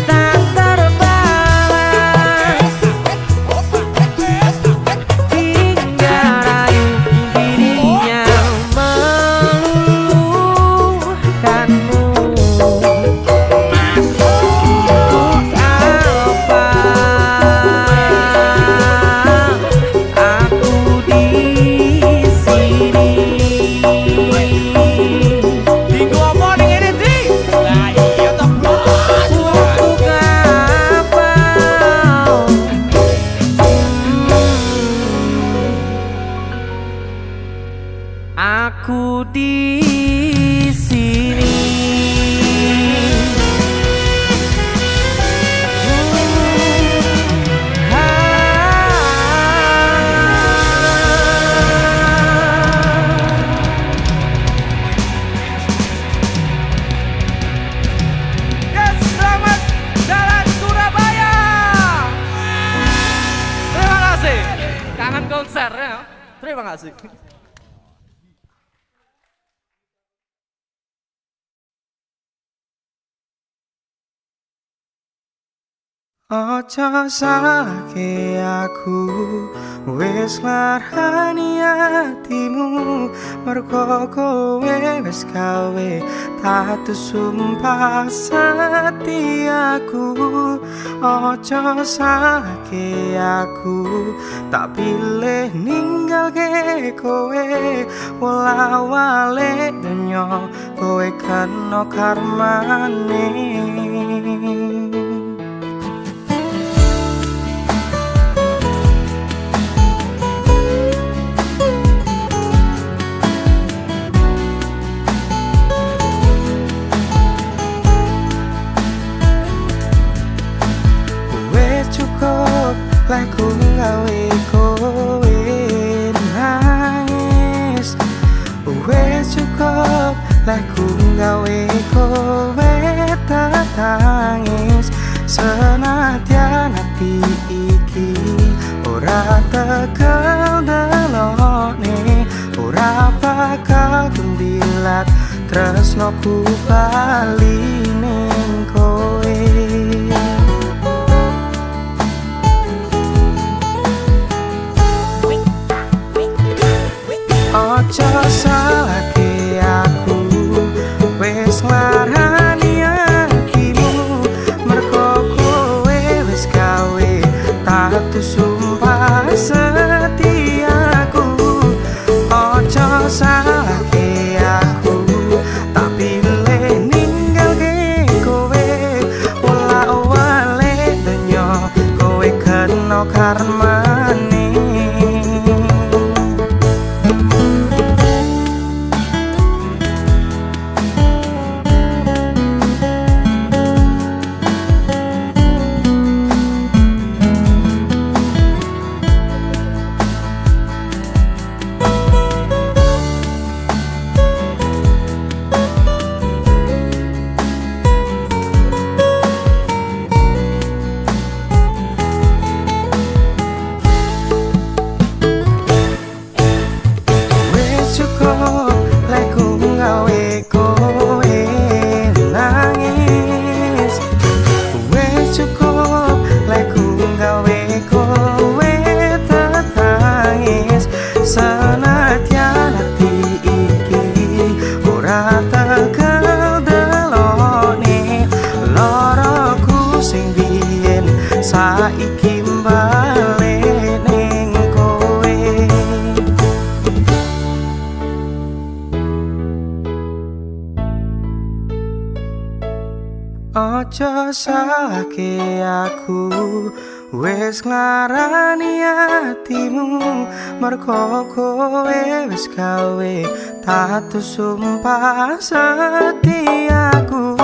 tak terbalas, hingga rayu dirinya meluluhkanmu. Untuk apa aku di sini? Minggu apa ning ngene, Di? Lah iya to, Bos. Untuk apa aku di sini? Yes, selamat jalan Surabaya. Terima kasih. Kangen konser ya. Terima kasih. Ojo salahke aku wis nglarani atimu, mergo kowe wis gawe tatu sumpah setiaku. Ojo salahke aku tak pilih ninggalke kowe, wala-wale donya kowe kena karmane. Lek ku gawe kowe nangis, wes cukup. Lek ku gawe kowe tangis, senadyan ati iki ora tekel delokne, ora bakal gembilat tresnoku bali ning kowe. Ojo salahke aku wis nglarani atimu, mergo kowe wis gawe tatu sumpah setiaku. Ojo salahke aku, tak pilih ninggalke kowe. Wala-wale donya kowe kena karmane. Saiki balik ning kowe. Ojo salahke aku, wis nglarani atimu. Mergo kowe wis gawe tatu sumpah setiaku.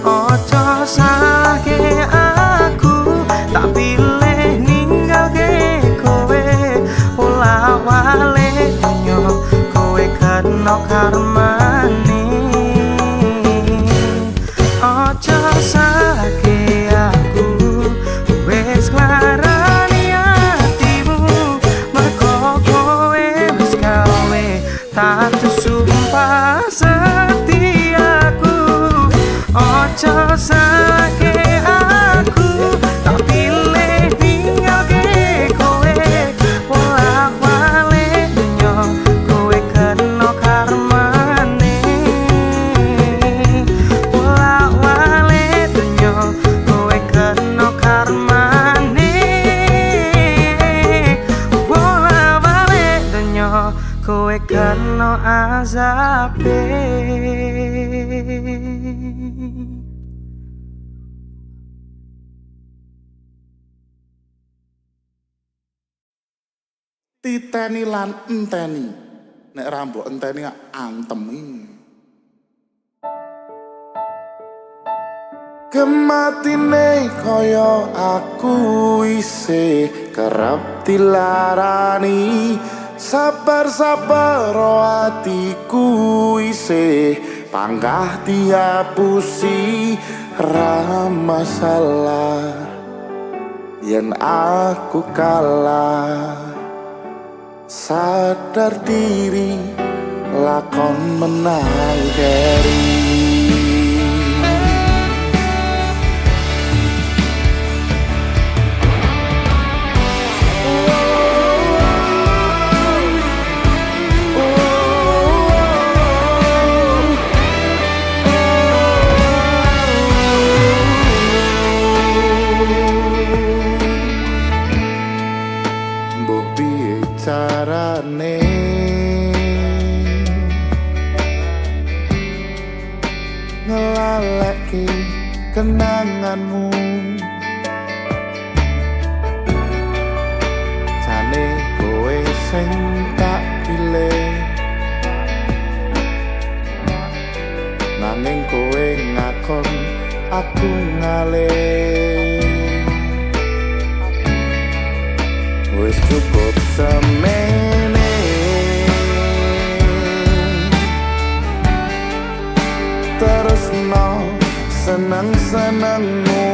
Ojo salahke aku, tak pilih ninggalke kowe. Wala-wale donya kowe kena karmane. Ojo salahke aku, wis nglarani atimu. Mergo kowe wis gawe tatu sumpah setiaku. Ojo salahke aku, tak pilih ninggalke kowe. Wala-wale donya kowe kena karmane. Wala-wale donya kowe kena karmane. Wala-wale donya kowe kena azabe. Titeni lan enteni, nek rambok enteni antemi. Kematine kaya aku isih kerep dilarani. Sabar-sabar atiku isih panggah diapusi. Ra masalah yen aku kalah. Sadar diri lakon menang keri. Carane ngelaleki kenanganmu, jane kowe sing tak pilih, nanging kowe ngakon aku ngalih. Wis cukup semene, terusno seneng-senengmu.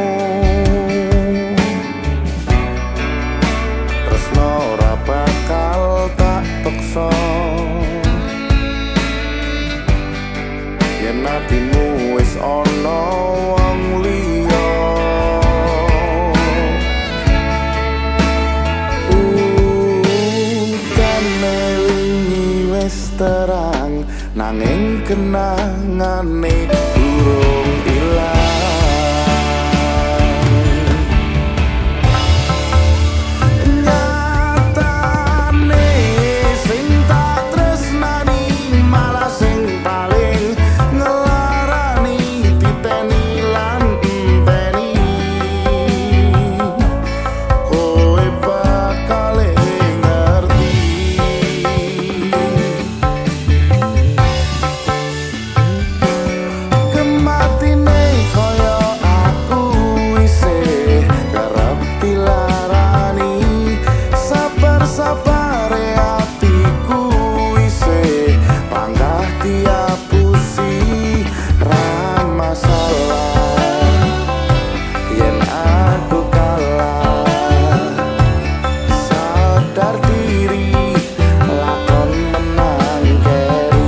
Tresno ora bakal tak peksa, yen atimu wis ana wong liya. Terang nanging kenangane durung ilang. sadar diri lakon menang keri.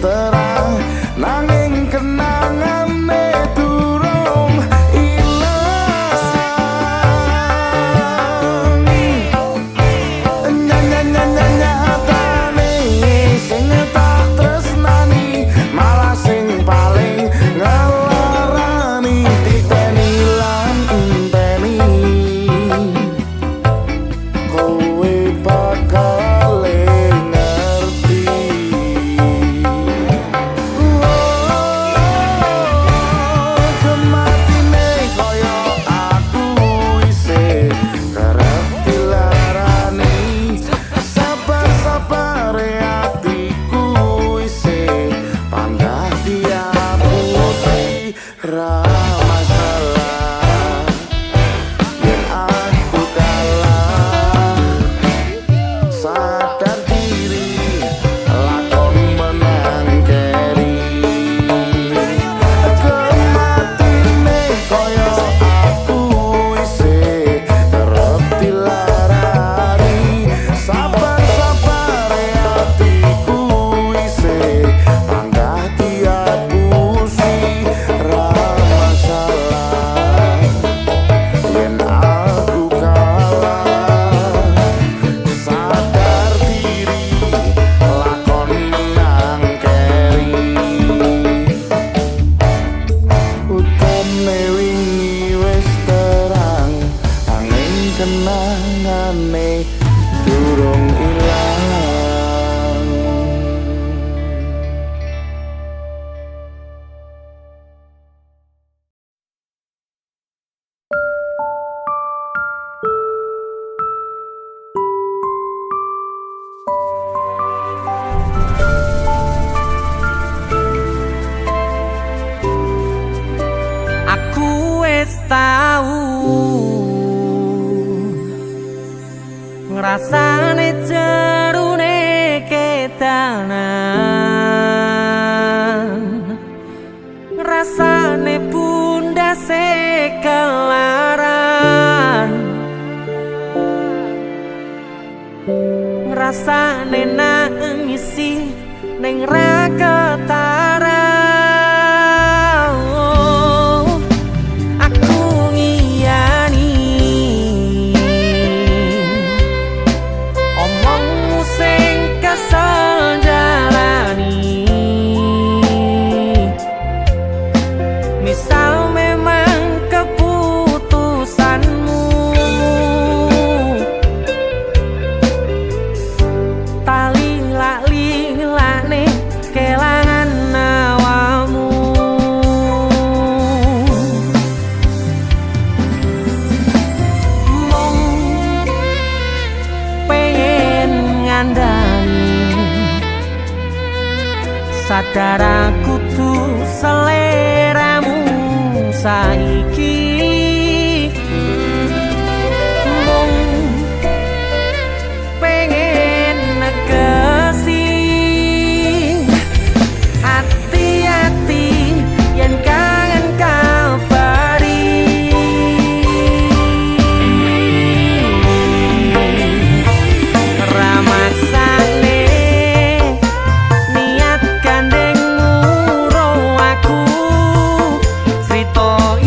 Terang nanging kenangane durung ilang. Nyatane sing tak tresnani malah sing paling ngelarani titeni lan enteni kowe bakal ngerti. Kenangane durung ilang. Aku wis tau ngrasane jerune kedanan, ngrasane pundase kelaran, ngrasane nangisi ning ra ketara. Sadar aku tuh seleramu saiki mung pengen negesi hati-hati yen kangen kabari ramaksane niat gandeng muro aku cerita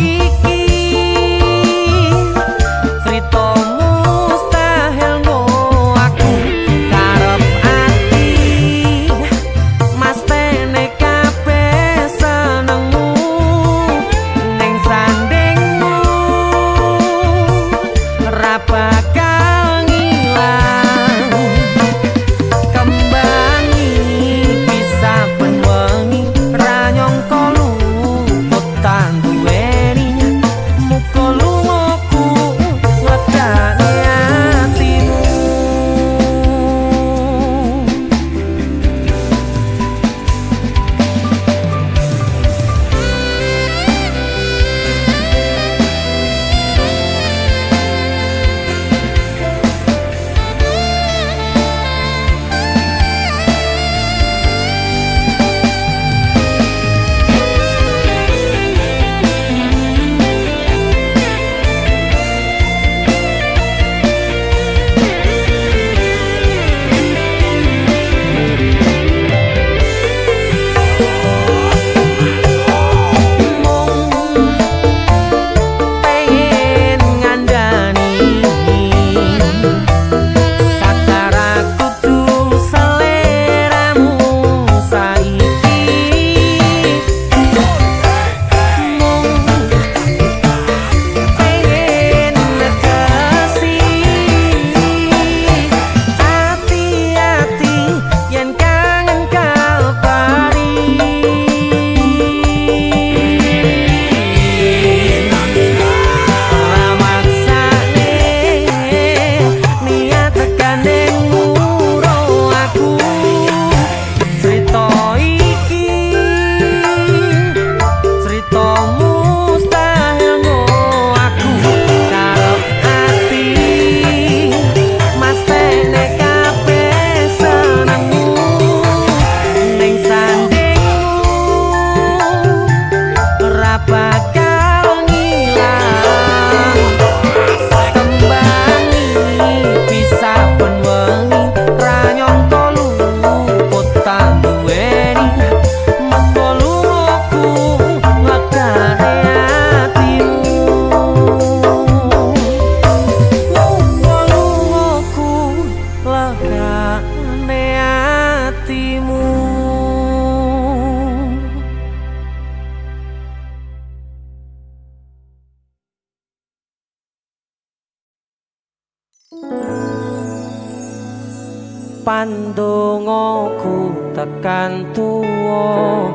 pandongaku tekan tuwa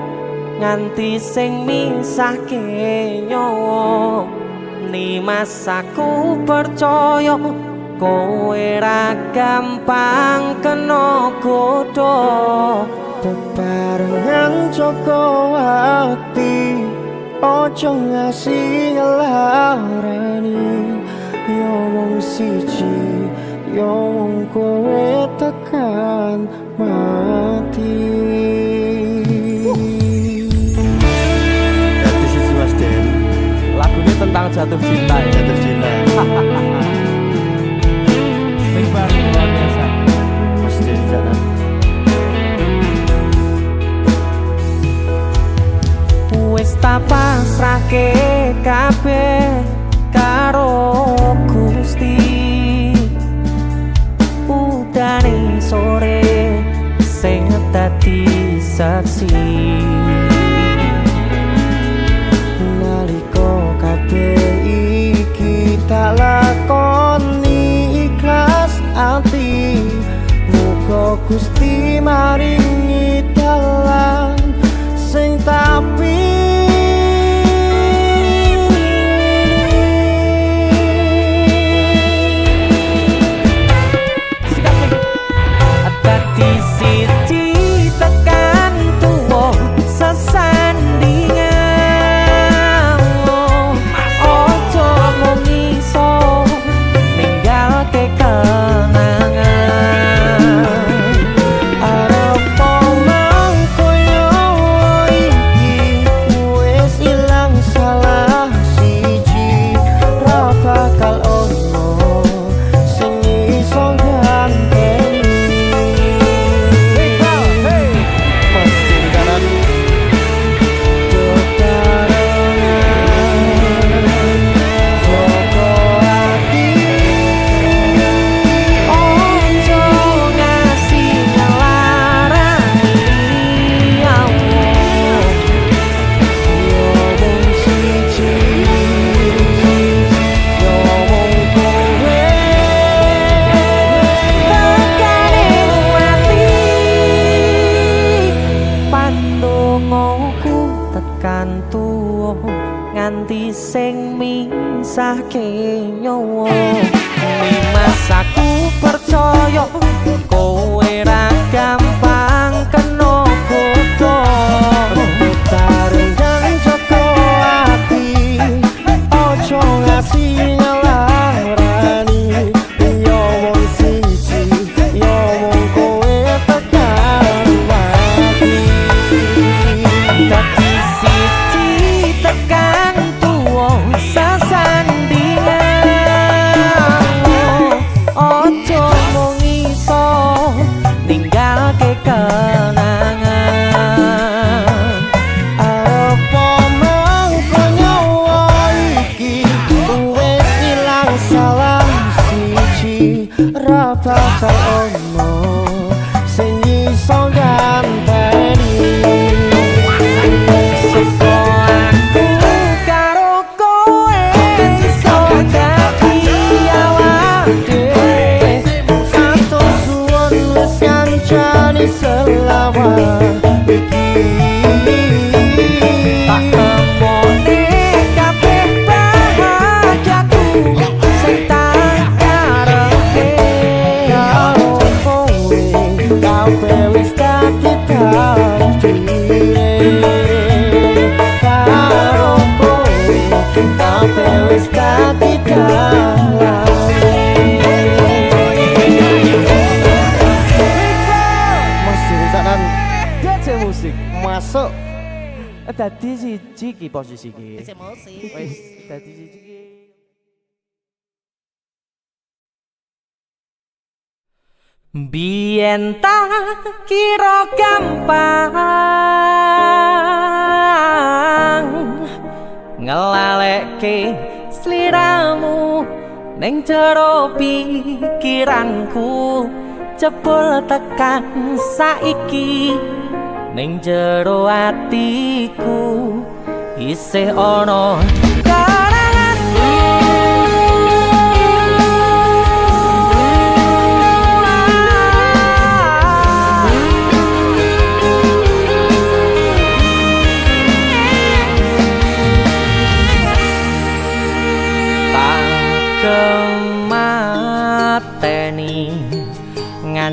nganti sing misahke nyawa Nimas aku percaya kowe ra gampang kena godha bebarengan Joko ati ojo ngasih ngelarani yo wong siji yo wong kowe tekan mati Jadi sisi Mas Den. Lagu ini tentang jatuh cinta ya. Jatuh cinta. Lebar luar biasa. Mas Den sana. Wis tak pasrahke kabeh karo Gusti udane sore sing dadi saksi nalika kabeh iki tak lakoni ikhlas ati muga Gusti maringi dalan sing tapi dadi siji tekan tuwa sesandingan ojo mung iso ninggalke kenangan arep mangkoyo iki wis ilang salah siji ra bakal ono sing iso ganteni nganti sing misahke nyawa Nimas aku percaya kowe ra gampang kena godha tarengan Joko ati ojo ngasih ngelarani yo wong siji yo wong kowe tekan mati dadi siji tekan tuwa sesandingan ojo mung iso ninggalke kenangan apa mangko nyawa iki wis ilang salah siji ra bakal ono sing iso ganteni selawat iki tak temone kabeh bahagiaku sing tak karepe karo kowe kabeh wis dadi takdire karo kowe kabeh wis dadi musik masuk dadi siji ki posisi ki wis dadi siji ki biyen tak kira gampang ngelalekke sliramu ning jero pikiranku jebul tekan saiki ning jero atiku isih ana karanganmu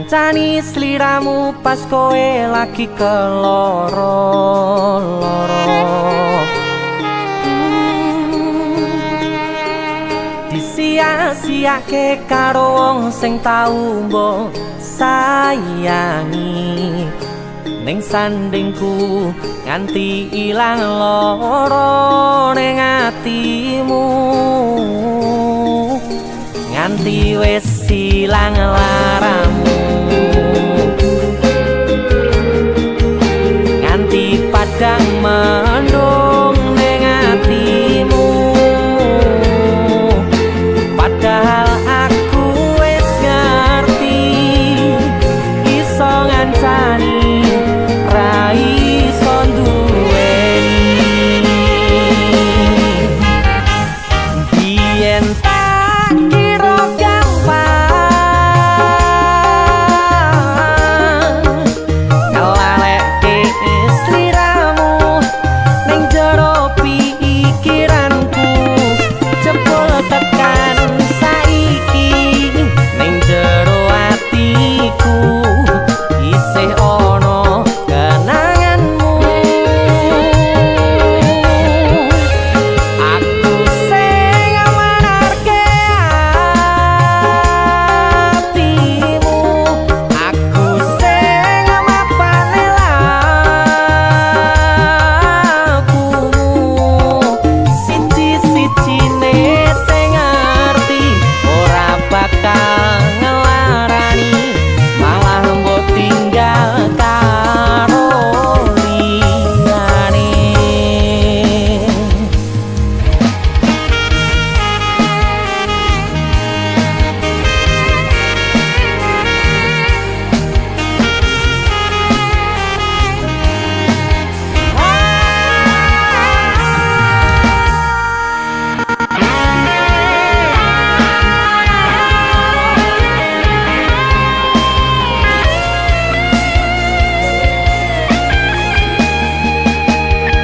ngancani sliramu pas kowe lagi keloro-loro. Disia-siake karo wong sing tau mbok sayangi, ning sandingku nganti ilang loro ning atimu, nganti wis ilang laramu, nganti padang mendung ning atimu. Padahal aku wis ngerti iso ngancani ra iso duweni. Biyen tak kira gampang ngelalekke sliramu ning jero pikiranku, jebul tekan saiki ning jero atiku isih ono kenanganmu. Aku sing menarke atimu, aku sing mapane lakumu, siji-sijine sing ngerti ora bakal ngelarani, malah mbok tinggal karo liyane.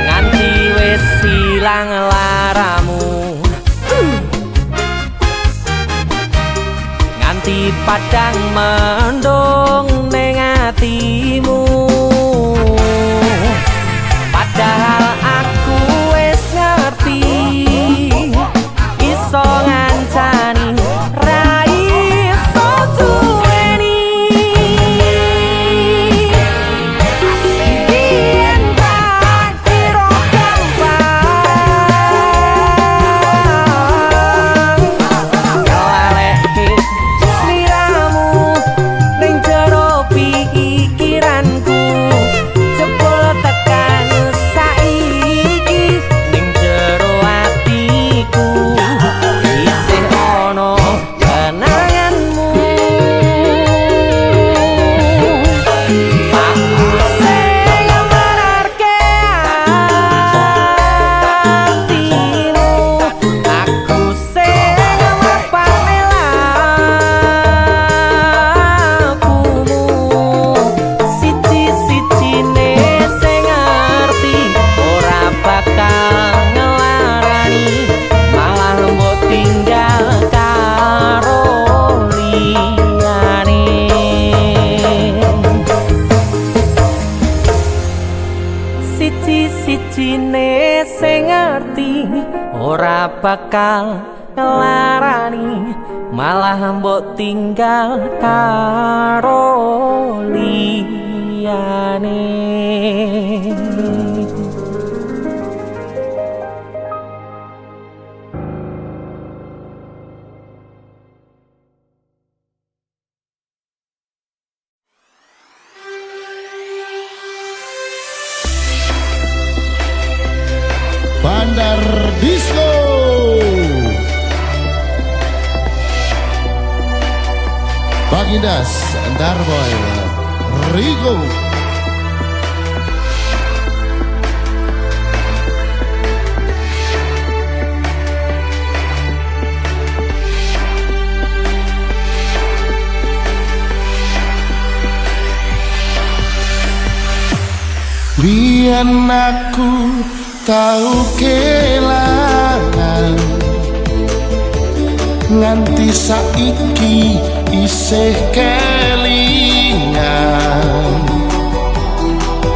Nganti wis ilang laramu, nganti padang mendung ning atimu. Padahal aku wis ngerti iso ngancani ra iso duweni. Biyen tak kira gampang ngelalekke sliramu ning jero pikiranku, jebul tekan saiki ning jero atiku isih ono kenanganmu. Aku sing menarke atimu, aku sing mapane lakumu, siji-sijine sing ngerti ora bakal ngelarani, malah mbok tinggal karo liyane. Siji-sijine sing ngerti ora bakal ngelarani, malah mbok tinggal karo liyane. Bandar Disco. Bagindas Darboy Rigo. Biyen aku tau kelangan, nganti saiki isih kelingan.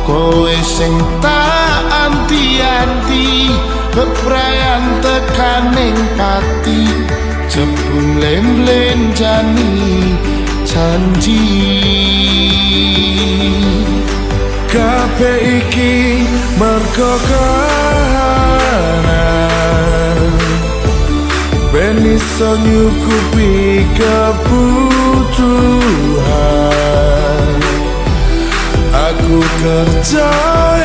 kowe sing tak anti-anti bebrayan tekaning pati jebul len-lenjani janji kabeh iki mergo kahanan ben iso nyukupi kebutuhan aku kerja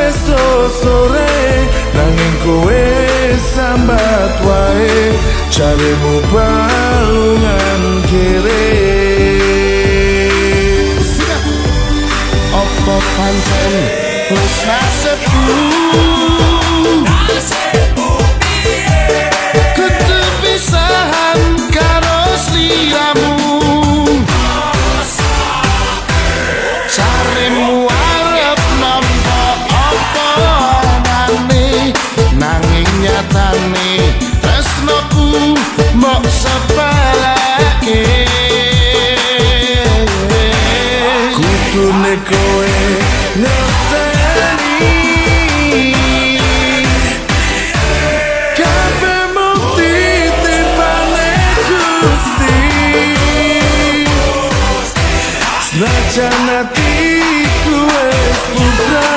esok sore nanging kowe sambat wae carimu balungan kere opo pancen wis nasibku kudu pisahan karo sliramu carimu arep nampa apa anane nanging nyatane tresnoku mok sepeleke kudune kowe ngerteni kabeh mukti tibane Gusti senajan atiku wis buka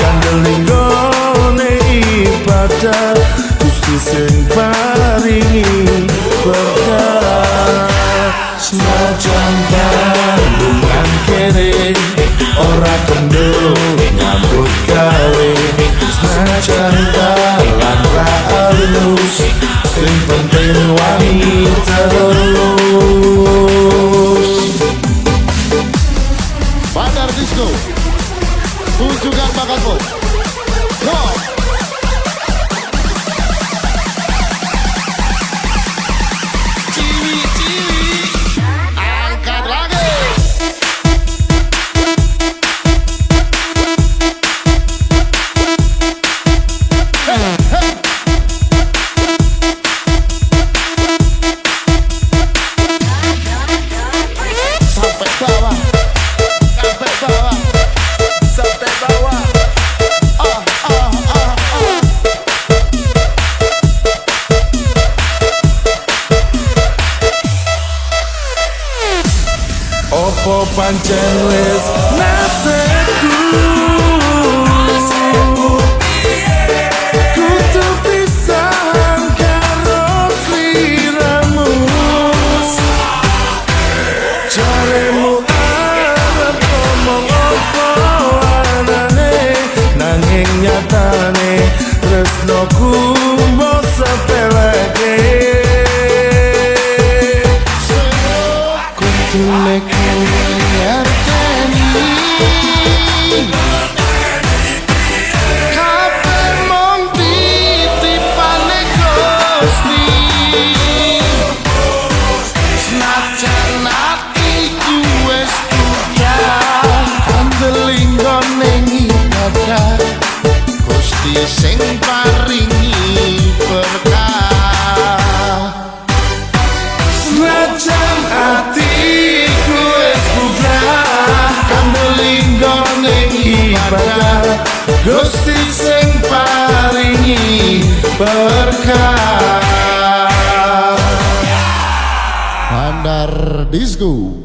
kandelingone ibadah Gusti sing paringi berkah senajan balungan kere ora kendel nyambut gawe senajan dalan ra alus sing penting wangi terus Bandar Disco tunjukkan bakatmu go ciwi-ciwi angkat lagi sampai bawah sampai bawah sampai bawah opo pancen wis nasibku kudu pisahan karo sliramu jaremu arep ngomong opo anane nanging nyatane tresnoku mbok sepeleke kudune kowe ngerteni kabeh mung titipane Gusti senajan atiku wis buka kandelingone ibadah Gusti sing paringi berkah senajan atiku wis buka kandelingone ibadah Gusti sing paringi berkah Bandar Disco